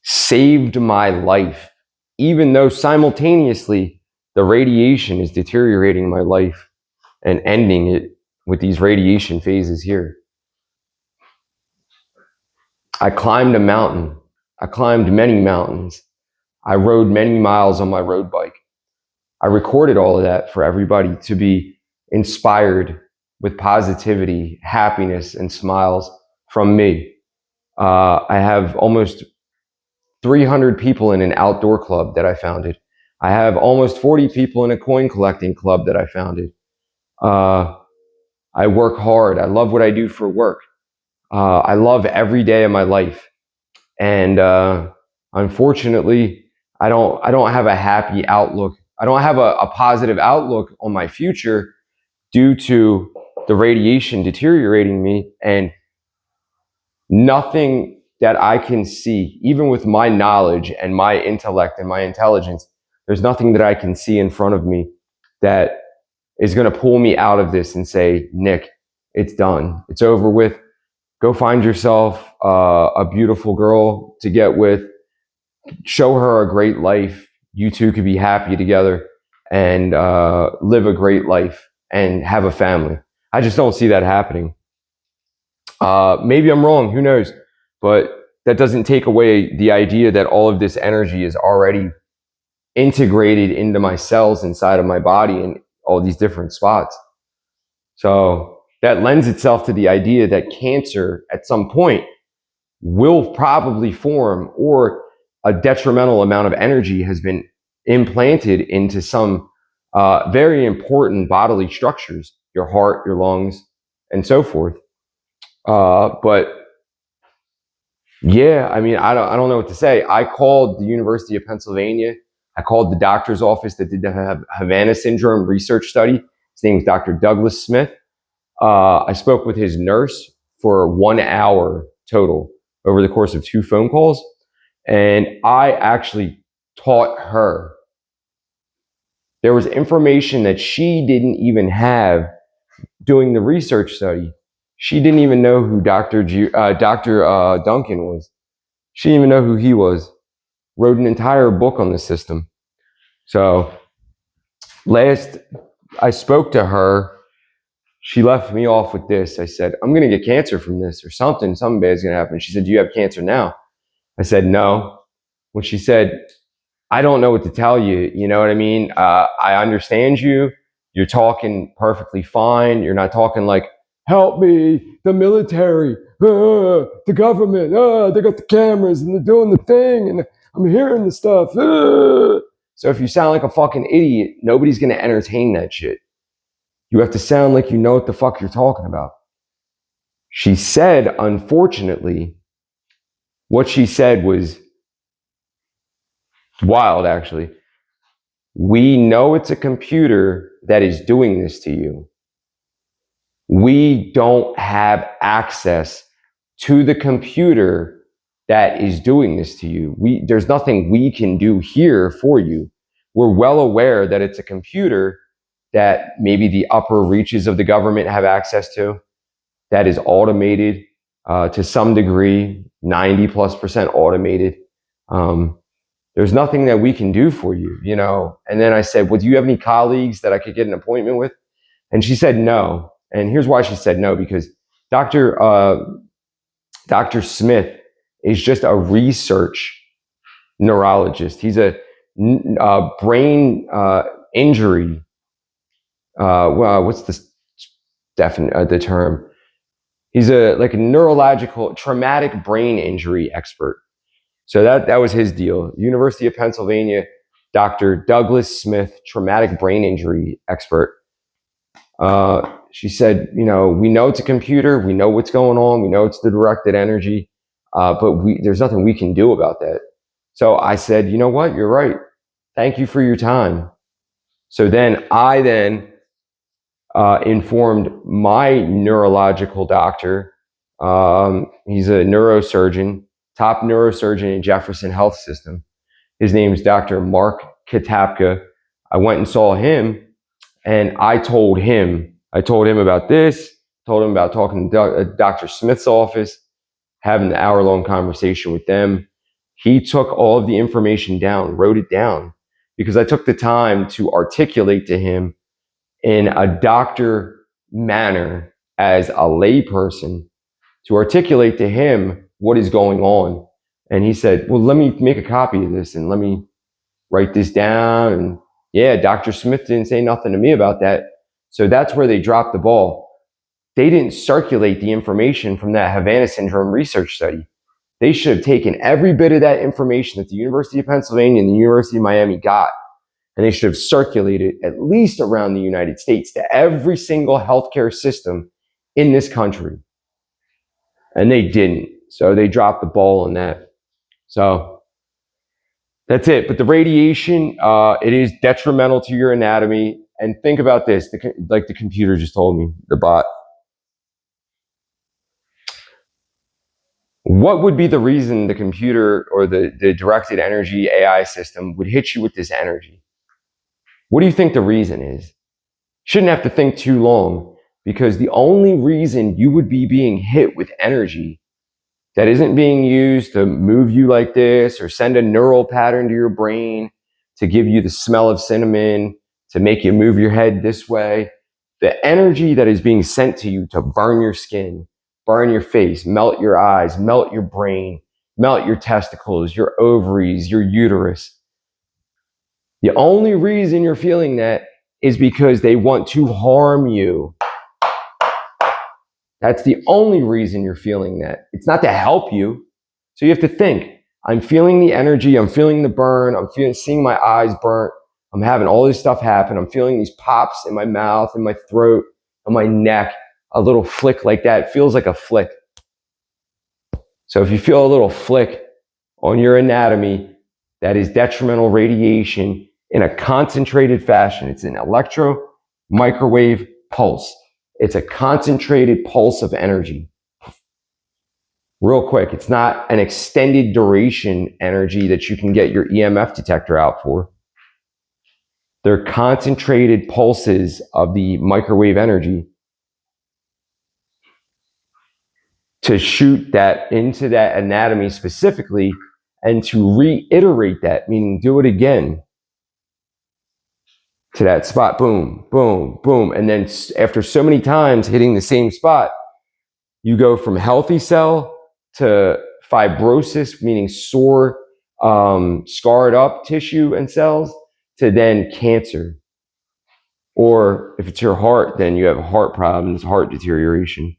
saved my life, even though simultaneously the radiation is deteriorating my life and ending it with these radiation phases here. I climbed a mountain. I climbed many mountains. I rode many miles on my road bike. I recorded all of that for everybody to be inspired with positivity, happiness, and smiles from me. I have almost 300 people in an outdoor club that I founded. I have almost 40 people in a coin collecting club that I founded. I work hard. I love what I do for work. I love every day of my life. And unfortunately, I don't have a happy outlook. I don't have a positive outlook on my future due to the radiation deteriorating me, and nothing that I can see, even with my knowledge and my intellect and my intelligence, there's nothing that I can see in front of me that is going to pull me out of this and say, Nick, it's done. It's over with. Go find yourself a beautiful girl to get with. Show her a great life. You two could be happy together and live a great life and have a family. I just don't see that happening. Maybe I'm wrong, who knows? But that doesn't take away the idea that all of this energy is already integrated into my cells inside of my body in all these different spots. So that lends itself to the idea that cancer at some point will probably form, or a detrimental amount of energy has been implanted into some very important bodily structures, your heart, your lungs, and so forth. But yeah, I mean, I don't know what to say. I called the University of Pennsylvania. I called the doctor's office that did the Havana syndrome research study. His name was Dr. Douglas Smith. I spoke with his nurse for 1 hour total over the course of 2 phone calls. And I actually taught her. There was information that she didn't even have doing the research study. She didn't even know who Dr. Duncan was. She didn't even know who he was. Wrote an entire book on the system. So last I spoke to her, she left me off with this. I said, I'm going to get cancer from this or something. Something bad's going to happen. She said, do you have cancer now? I said, no. When she said, I don't know what to tell you. You know what I mean? I understand you. You're talking perfectly fine. You're not talking like, help me, the military, the government, they got the cameras and they're doing the thing and I'm hearing the stuff. So if you sound like a fucking idiot, nobody's going to entertain that shit. You have to sound like you know what the fuck you're talking about. She said, unfortunately, what she said was wild, actually. We know it's a computer that is doing this to you. We don't have access to the computer that is doing this to you. There's nothing we can do here for you. We're well aware that it's a computer that maybe the upper reaches of the government have access to, that is automated to some degree, 90+% automated. There's nothing that we can do for you, you know? And then I said, well, do you have any colleagues that I could get an appointment with? And she said no. And here's why she said no, because Dr. Smith is just a research neurologist. He's a brain injury. Well, what's the term? He's like a neurological traumatic brain injury expert. So that was his deal. University of Pennsylvania, Dr. Douglas Smith, traumatic brain injury expert. She said, you know, we know it's a computer. We know what's going on. We know it's the directed energy, but there's nothing we can do about that. So I said, you know what? You're right. Thank you for your time. So then I informed my neurological doctor. He's a neurosurgeon, top neurosurgeon in Jefferson Health System. His name's Dr. Mark Katapka. I went and saw him, and I told him about this, told him about talking to Dr. Smith's office, having an hour-long conversation with them. He took all of the information down, wrote it down, because I took the time to articulate to him in a doctor manner as a layperson, to articulate to him what is going on. And he said, well, let me make a copy of this and let me write this down. And yeah, Dr. Smith didn't say nothing to me about that. So that's where they dropped the ball. They didn't circulate the information from that Havana syndrome research study. They should have taken every bit of that information that the University of Pennsylvania and the University of Miami got, and they should have circulated at least around the United States to every single healthcare system in this country. And they didn't. So they dropped the ball on that. So that's it. But the radiation, it is detrimental to your anatomy. And think about this, like the computer just told me, the bot. What would be the reason the computer or the directed energy AI system would hit you with this energy? What do you think the reason is? Shouldn't have to think too long, because the only reason you would be being hit with energy that isn't being used to move you like this or send a neural pattern to your brain to give you the smell of cinnamon, to make you move your head this way, the energy that is being sent to you to burn your skin, burn your face, melt your eyes, melt your brain, melt your testicles, your ovaries, your uterus. The only reason you're feeling that is because they want to harm you. That's the only reason you're feeling that. It's not to help you. So you have to think, I'm feeling the energy, I'm feeling the burn, seeing my eyes burnt, I'm having all this stuff happen, I'm feeling these pops in my mouth, in my throat, on my neck, a little flick like that. It feels like a flick. So if you feel a little flick on your anatomy, that is detrimental radiation in a concentrated fashion. It's an electro-microwave pulse. It's a concentrated pulse of energy. Real quick, it's not an extended duration energy that you can get your EMF detector out for. They're concentrated pulses of the microwave energy to shoot that into that anatomy specifically and to reiterate that, meaning do it again to that spot. Boom, boom, boom. And then after so many times hitting the same spot, you go from healthy cell to fibrosis, meaning sore scarred up tissue and cells to then cancer. Or if it's your heart, then you have heart problems, heart deterioration.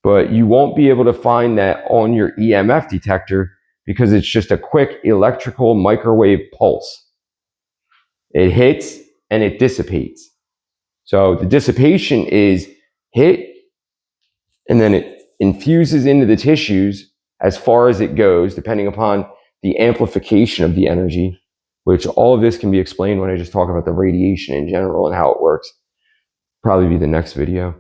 But you won't be able to find that on your EMF detector because it's just a quick electrical microwave pulse. It hits and it dissipates. So the dissipation is hit and then it infuses into the tissues as far as it goes, depending upon the amplification of the energy, which all of this can be explained when I just talk about the radiation in general and how it works. Probably be the next video.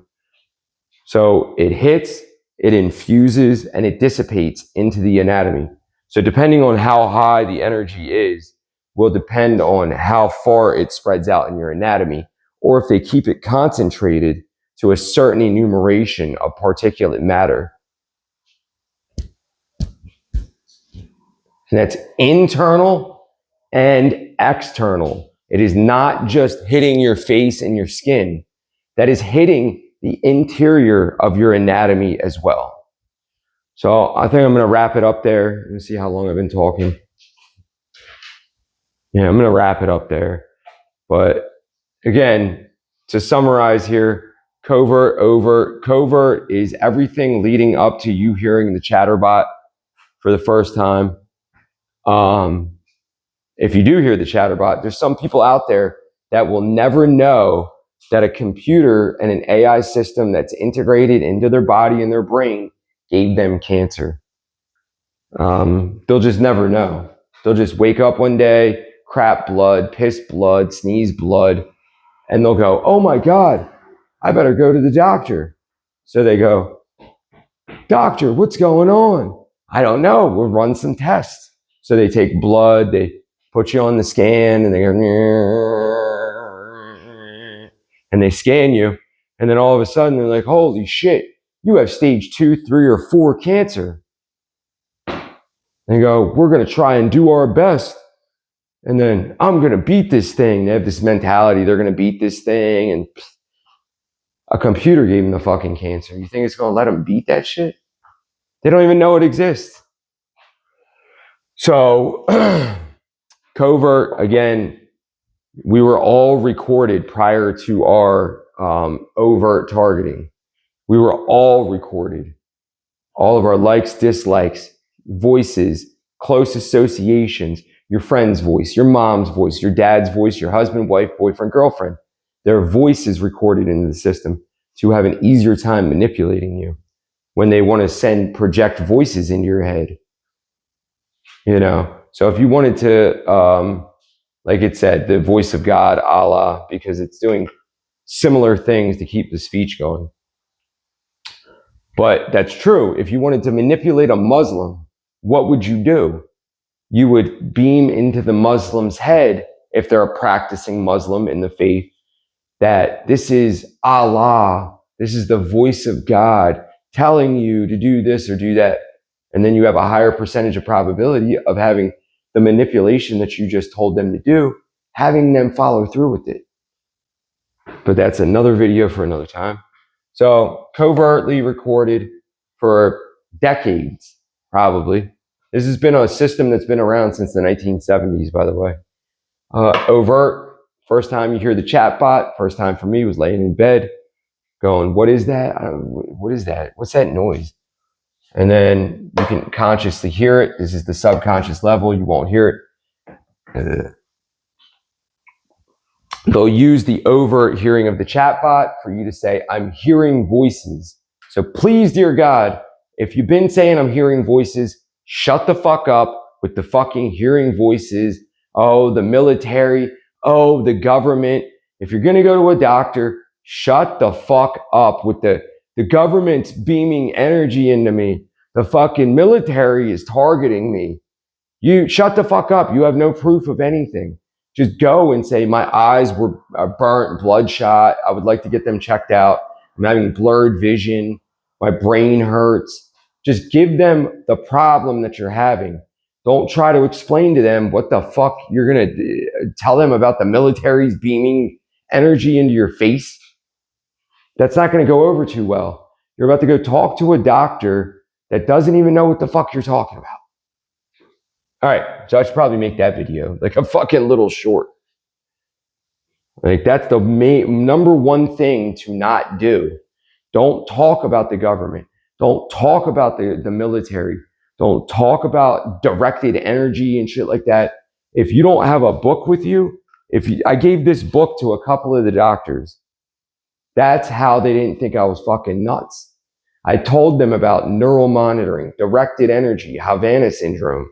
So it hits, it infuses, and it dissipates into the anatomy. So depending on how high the energy is, will depend on how far it spreads out in your anatomy, or if they keep it concentrated to a certain enumeration of particulate matter. And that's internal and external. It is not just hitting your face and your skin. That is hitting the interior of your anatomy as well. So I think I'm going to wrap it up there. Let me see how long I've been talking. Yeah, I'm going to wrap it up there. But again, to summarize here, covert, overt. Covert is everything leading up to you hearing the chatterbot for the first time. If you do hear the chatterbot, there's some people out there that will never know that a computer and an AI system that's integrated into their body and their brain gave them cancer. They'll just never know. They'll just wake up one day, crap blood, piss blood, sneeze blood, and they'll go, oh my God, I better go to the doctor. So they go, doctor, what's going on? I don't know, we'll run some tests. So they take blood, they put you on the scan, and they go, and they scan you, and then all of a sudden they're like, holy shit, you have stage 2, 3, or 4 cancer. They go, we're going to try and do our best. And then I'm going to beat this thing. They have this mentality. They're going to beat this thing. And a computer gave them the fucking cancer. You think it's going to let them beat that shit? They don't even know it exists. So, covert, again, we were all recorded prior to our overt targeting. We were all recorded. All of our likes, dislikes, voices, close associations, your friend's voice, your mom's voice, your dad's voice, your husband, wife, boyfriend, girlfriend. Their voices recorded into the system to have an easier time manipulating you when they want to project voices into your head. You know, so if you wanted to, like it said, the voice of God, Allah, because it's doing similar things to keep the speech going. But that's true. If you wanted to manipulate a Muslim, what would you do? You would beam into the Muslim's head, if they're a practicing Muslim in the faith, that this is Allah, this is the voice of God telling you to do this or do that. And then you have a higher percentage of probability of having the manipulation that you just told them to do, having them follow through with it. But that's another video for another time. So covertly recorded for decades, probably. This has been a system that's been around since the 1970s, by the way. Overt, first time you hear the chatbot, first time for me was laying in bed going, what is that? What is that? What's that noise? And then you can consciously hear it. This is the subconscious level. You won't hear it. They'll use the overt hearing of the chatbot for you to say, I'm hearing voices. So please, dear God, if you've been saying I'm hearing voices, shut the fuck up with the fucking hearing voices. Oh, the military. Oh, the government. If you're going to go to a doctor, shut the fuck up with the government's beaming energy into me. The fucking military is targeting me. You shut the fuck up. You have no proof of anything. Just go and say, my eyes were burnt, bloodshot. I would like to get them checked out. I'm having blurred vision. My brain hurts. Just give them the problem that you're having. Don't try to explain to them what the fuck you're going to tell them about the military's beaming energy into your face. That's not going to go over too well. You're about to go talk to a doctor that doesn't even know what the fuck you're talking about. All right, so I should probably make that video like a fucking little short. Like that's the number one thing to not do. Don't talk about the government. Don't talk about the military. Don't talk about directed energy and shit like that. If you don't have a book with you, I gave this book to a couple of the doctors. That's how they didn't think I was fucking nuts. I told them about neural monitoring, directed energy, Havana syndrome.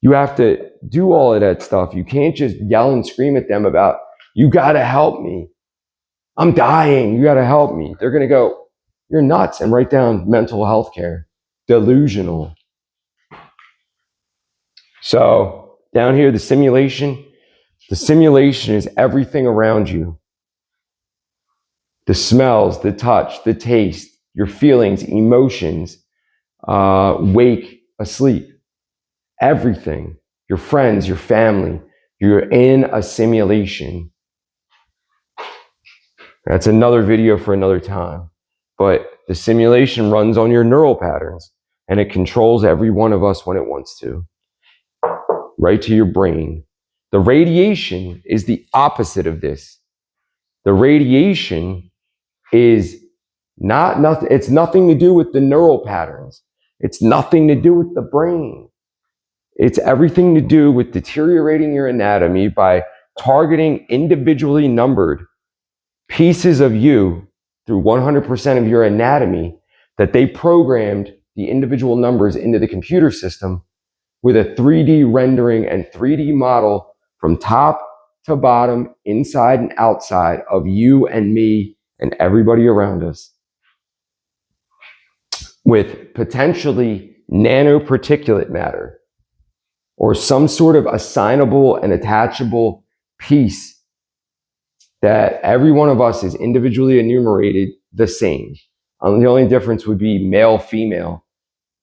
You have to do all of that stuff. You can't just yell and scream at them about, you gotta help me. I'm dying. You gotta help me. They're gonna go, you're nuts, and write down mental health care. Delusional. So down here, the simulation is everything around you. The smells, the touch, the taste, your feelings, emotions, wake, asleep, everything, your friends, your family, you're in a simulation. That's another video for another time. But the simulation runs on your neural patterns and it controls every one of us when it wants to, right to your brain. The radiation is the opposite of this. The radiation is nothing. It's nothing to do with the neural patterns. It's nothing to do with the brain. It's everything to do with deteriorating your anatomy by targeting individually numbered pieces of you through 100% of your anatomy that they programmed the individual numbers into the computer system with a 3D rendering and 3D model from top to bottom, inside and outside of you and me and everybody around us, with potentially nanoparticulate matter or some sort of assignable and attachable piece that every one of us is individually enumerated the same. The only difference would be male, female,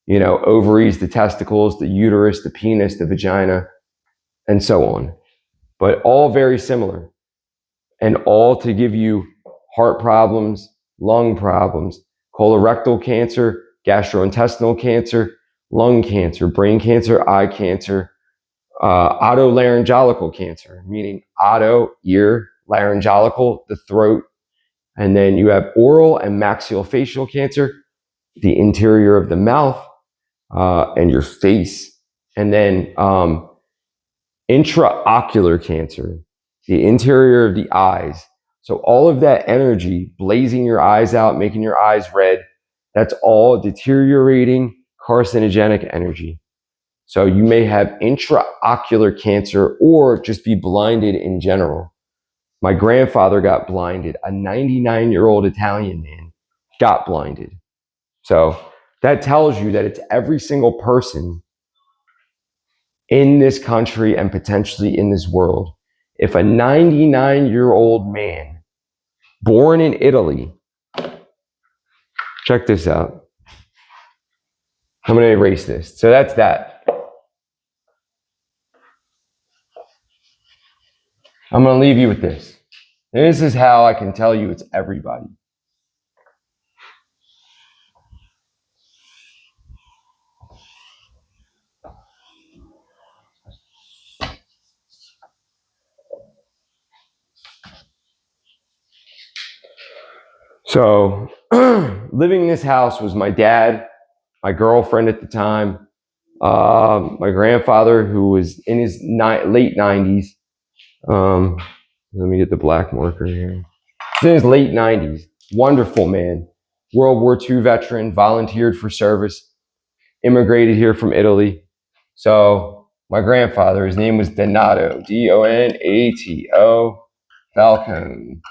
ovaries, the testicles, the uterus, the penis, the vagina, and so on. But all very similar, and all to give you heart problems, lung problems, colorectal cancer, gastrointestinal cancer, lung cancer, brain cancer, eye cancer, otolaryngological cancer, meaning otto, ear, laryngological, the throat, and then you have oral and maxillofacial cancer, the interior of the mouth, and your face, and then intraocular cancer, the interior of the eyes. So all of that energy blazing your eyes out, making your eyes red, that's all deteriorating carcinogenic energy. So you may have intraocular cancer or just be blinded in general. My grandfather got blinded. A 99-year-old Italian man got blinded. So that tells you that it's every single person in this country and potentially in this world. If a 99-year-old man born in Italy, check this out. I'm going to erase this. So that's that. I'm going to leave you with this. This is how I can tell you it's everybody. So living in this house was my dad, my girlfriend at the time, my grandfather, who was in his late 90s. Let me get the black marker here. He's in his late 90s. Wonderful man. World War II veteran, volunteered for service, immigrated here from Italy. So my grandfather, his name was Donato, Donato Falcone.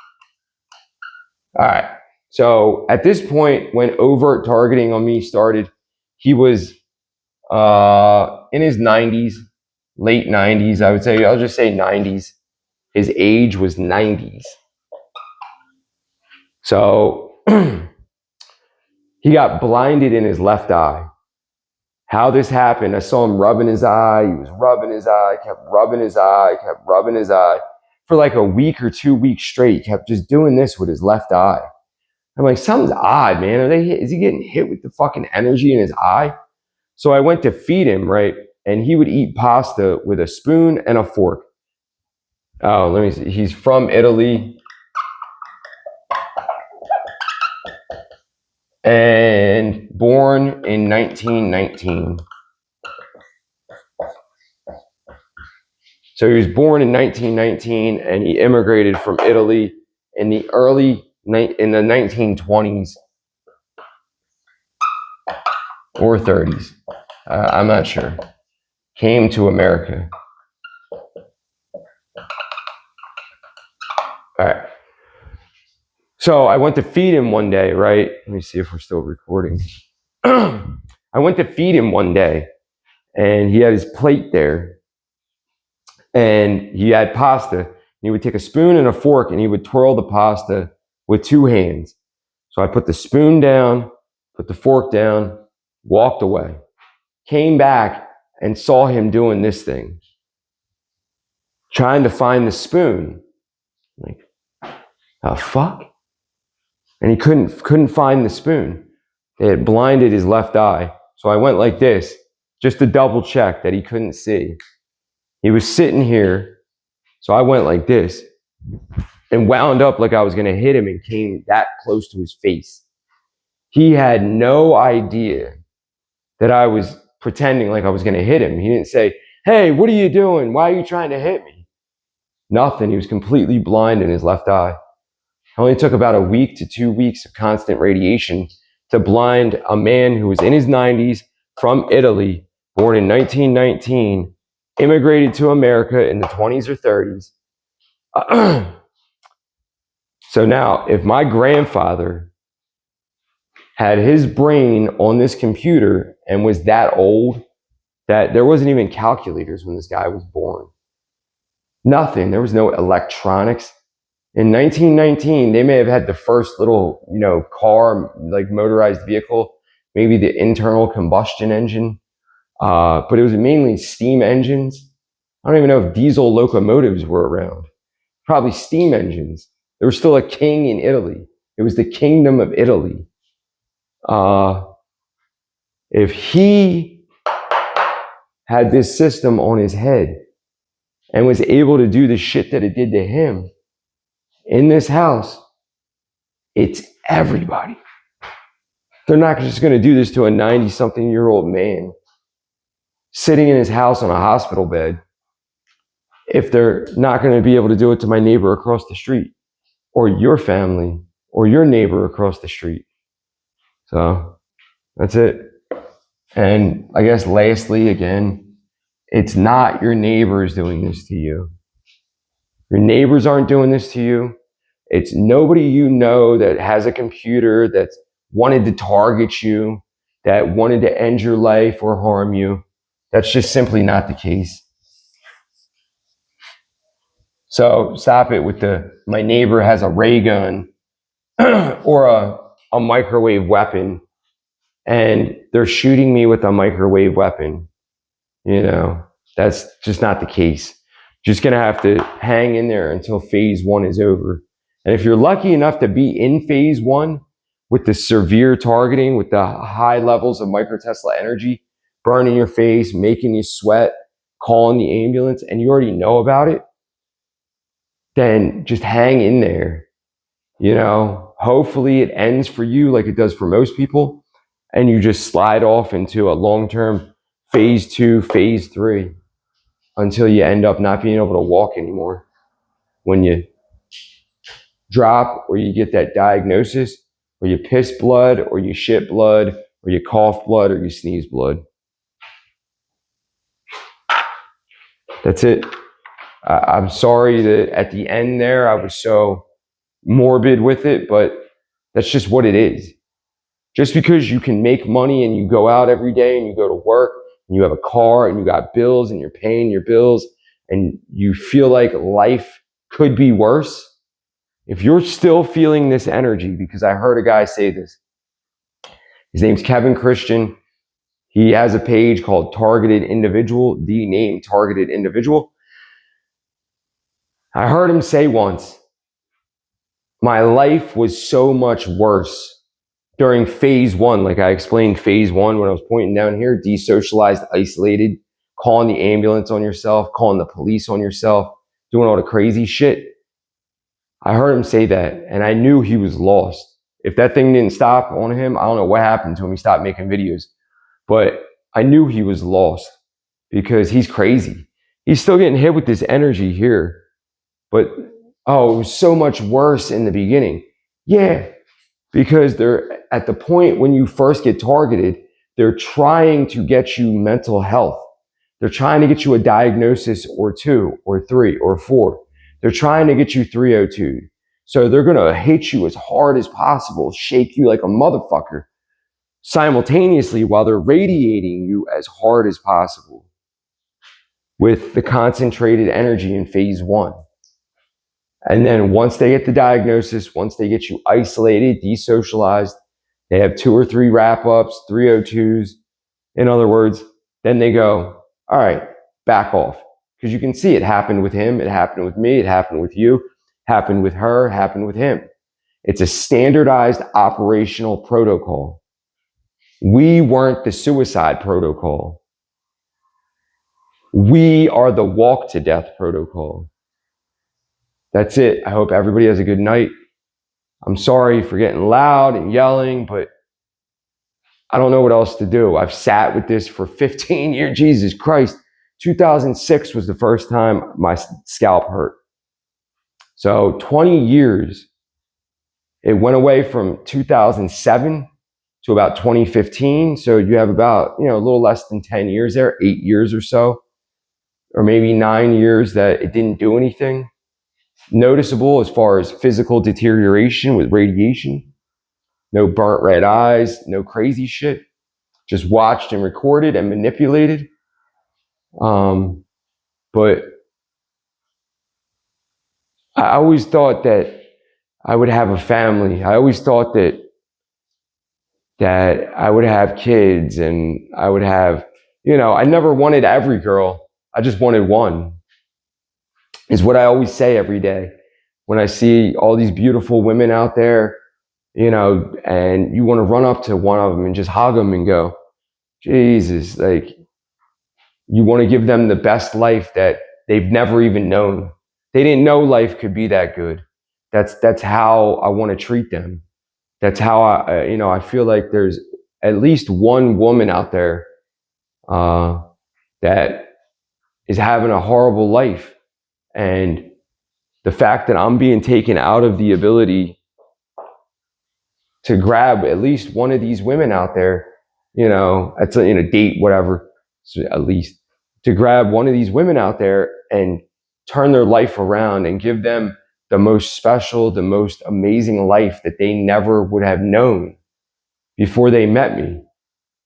All right. So at this point, when overt targeting on me started, he was in his 90s, late 90s, I would say. I'll just say 90s. His age was 90s. So he got blinded in his left eye. How this happened, I saw him rubbing his eye. He was rubbing his eye, kept rubbing his eye, kept rubbing his eye. For like a week or 2 weeks straight, he kept just doing this with his left eye. I'm like, something's odd, man. Is he getting hit with the fucking energy in his eye? So I went to feed him, right? and he would eat pasta with a spoon and a fork. Oh, let me see. He's from Italy and born in 1919. So he was born in 1919, and he immigrated from Italy in the 1920s or 30s. I'm not sure. Came to America. All right. So I went to feed him one day, right? Let me see if we're still recording. I went to feed him one day, and he had his plate there, and he had pasta. He would take a spoon and a fork, and he would twirl the pasta with two hands. So I put the spoon down, put the fork down, walked away, came back and saw him doing this thing, trying to find the spoon. Like, the fuck? And he couldn't find the spoon. It had blinded his left eye. So I went like this, just to double check that he couldn't see. He was sitting here, so I went like this and wound up like I was going to hit him and came that close to his face. He had no idea that I was pretending like I was going to hit him. He didn't say, "Hey, what are you doing? Why are you trying to hit me?" Nothing. He was completely blind in his left eye. It only took about a week to 2 weeks of constant radiation to blind a man who was in his 90s from Italy, born in 1919, immigrated to America in the 20s or 30s. So now, if my grandfather had his brain on this computer and was that old, that there wasn't even calculators when this guy was born. Nothing. There was no electronics. In 1919, they may have had the first little, car, like motorized vehicle, maybe the internal combustion engine, but it was mainly steam engines. I don't even know if diesel locomotives were around. Probably steam engines. There was still a king in Italy. It was the Kingdom of Italy. If he had this system on his head and was able to do the shit that it did to him in this house, it's everybody. They're not just going to do this to a 90-something-year-old man sitting in his house on a hospital bed if they're not going to be able to do it to my neighbor across the street or your family or your neighbor across the street. So that's it. And I guess lastly, again, it's not your neighbors doing this to you. Your neighbors aren't doing this to you. It's nobody you know that has a computer that's wanted to target you, that wanted to end your life or harm you. That's just simply not the case. So stop it with my neighbor has a ray gun or a microwave weapon and they're shooting me with a microwave weapon. That's just not the case. Just going to have to hang in there until phase 1 is over. And if you're lucky enough to be in phase 1 with the severe targeting, with the high levels of microtesla energy, burning your face, making you sweat, calling the ambulance, and you already know about it, then just hang in there. Hopefully it ends for you like it does for most people, and you just slide off into a long-term phase 2, phase 3, until you end up not being able to walk anymore. When you drop or you get that diagnosis, or you piss blood, or you shit blood, or you cough blood, or you sneeze blood. That's it. I'm sorry that at the end there I was so morbid with it, but that's just what it is. Just because you can make money and you go out every day and you go to work and you have a car and you got bills and you're paying your bills and you feel like life could be worse, if you're still feeling this energy, because I heard a guy say this, his name's Kevin Christian. He has a page called Targeted Individual, the name Targeted Individual. I heard him say once, my life was so much worse during phase 1, like I explained phase 1 when I was pointing down here, desocialized, isolated, calling the ambulance on yourself, calling the police on yourself, doing all the crazy shit. I heard him say that, and I knew he was lost. If that thing didn't stop on him, I don't know what happened to him. He stopped making videos. But I knew he was lost because he's crazy. He's still getting hit with this energy here. But, oh, it was so much worse in the beginning. Yeah, because they're at the point when you first get targeted, they're trying to get you mental health. They're trying to get you a diagnosis or 2 or 3 or 4. They're trying to get you 302. So they're going to hit you as hard as possible, shake you like a motherfucker, simultaneously while they're radiating you as hard as possible with the concentrated energy in phase 1. And then once they get the diagnosis, once they get you isolated, desocialized, they have 2 or 3 wrap-ups, 302s. In other words, then they go, all right, back off. Because you can see it happened with him, it happened with me, it happened with you, happened with her, happened with him. It's a standardized operational protocol. We weren't the suicide protocol. We are the walk to death protocol. That's it. I hope everybody has a good night. I'm sorry for getting loud and yelling, but I don't know what else to do. I've sat with this for 15 years. Jesus Christ. 2006 was the first time my scalp hurt. So 20 years. It went away from 2007 to about 2015. So you have about, a little less than 10 years there, 8 years or so, or maybe 9 years that it didn't do anything noticeable as far as physical deterioration with radiation. No burnt red eyes, no crazy shit. Just watched and recorded and manipulated. But I always thought that I would have a family. I always thought that I would have kids and I would have, I never wanted every girl. I just wanted one, is what I always say every day. When I see all these beautiful women out there, and you want to run up to one of them and just hug them and go, Jesus, like, you want to give them the best life that they've never even known. They didn't know life could be that good. That's how I want to treat them. That's how I feel like there's at least one woman out there that is having a horrible life. And the fact that I'm being taken out of the ability to grab at least one of these women out there, at a date, whatever, so at least to grab one of these women out there and turn their life around and give them the most special, the most amazing life that they never would have known before they met me.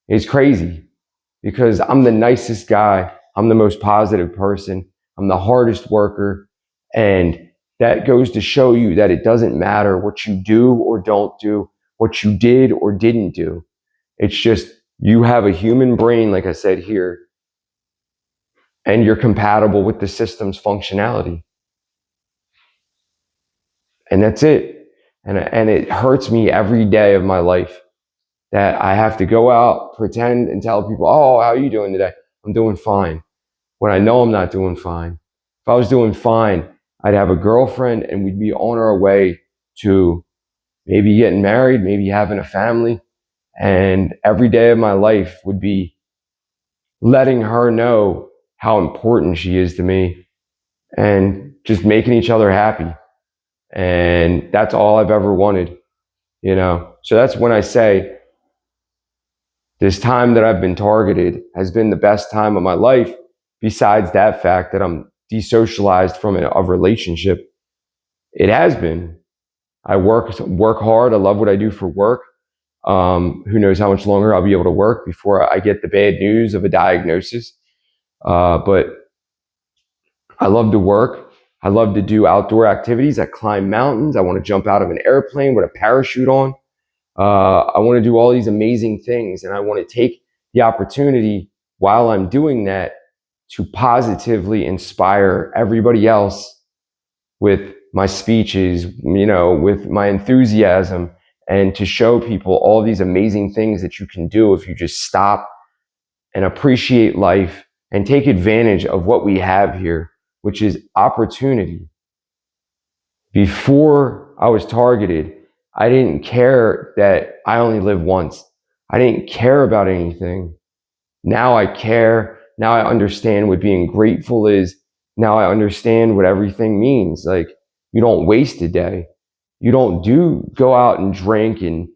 It's crazy because I'm the nicest guy. I'm the most positive person. I'm the hardest worker. And that goes to show you that it doesn't matter what you do or don't do, what you did or didn't do. It's just you have a human brain, like I said here, and you're compatible with the system's functionality. And that's it. And it hurts me every day of my life that I have to go out, pretend, and tell people, oh, how are you doing today? I'm doing fine. When I know I'm not doing fine. If I was doing fine, I'd have a girlfriend and we'd be on our way to maybe getting married, maybe having a family. And every day of my life would be letting her know how important she is to me and just making each other happy. And that's all I've ever wanted, So that's when I say this time that I've been targeted has been the best time of my life, besides that fact that I'm desocialized from a relationship. It has been. I work hard. I love what I do for work. Who knows how much longer I'll be able to work before I get the bad news of a diagnosis. But I love to work. I love to do outdoor activities. I climb mountains. I want to jump out of an airplane with a parachute on. I want to do all these amazing things. And I want to take the opportunity while I'm doing that to positively inspire everybody else with my speeches, with my enthusiasm, and to show people all these amazing things that you can do if you just stop and appreciate life and take advantage of what we have here, which is opportunity. Before I was targeted, I didn't care that I only live once. I didn't care about anything. Now I care. Now I understand what being grateful is. Now I understand what everything means. Like, you don't waste a day. You don't go out and drink and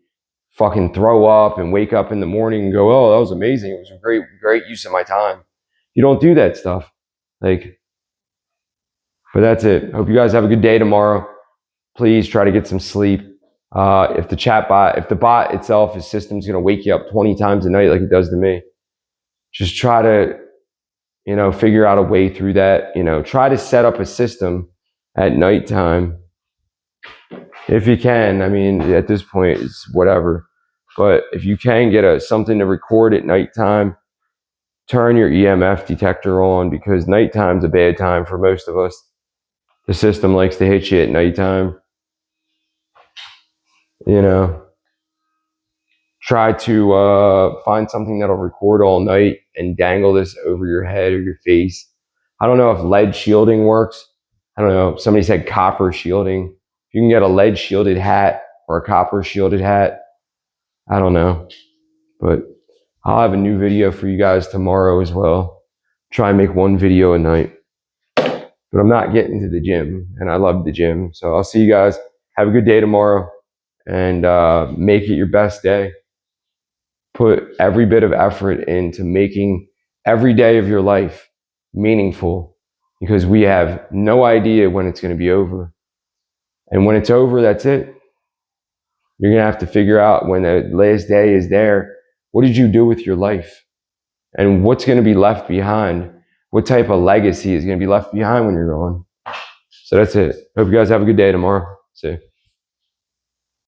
fucking throw up and wake up in the morning and go, oh, that was amazing. It was a great use of my time. You don't do that stuff. Like, but that's it. Hope you guys have a good day tomorrow. Please try to get some sleep. If the bot itself, his system's going to wake you up 20 times a night like it does to me, just try to, figure out a way through that. Try to set up a system at nighttime if you can. I mean, at this point, it's whatever. But if you can get something to record at nighttime, turn your EMF detector on, because nighttime's a bad time for most of us. The system likes to hit you at nighttime. Try to find something that'll record all night and dangle this over your head or your face. I don't know if lead shielding works. I don't know. Somebody said copper shielding. You can get a lead shielded hat or a copper shielded hat. I don't know. But I'll have a new video for you guys tomorrow as well. Try and make one video a night. But I'm not getting to the gym, and I love the gym. So I'll see you guys. Have a good day tomorrow, and make it your best day. Put every bit of effort into making every day of your life meaningful, because we have no idea when it's going to be over. And when it's over, that's it. You're going to have to figure out, when the last day is there, what did you do with your life? And what's going to be left behind? What type of legacy is going to be left behind when you're gone? So that's it. Hope you guys have a good day tomorrow. See you.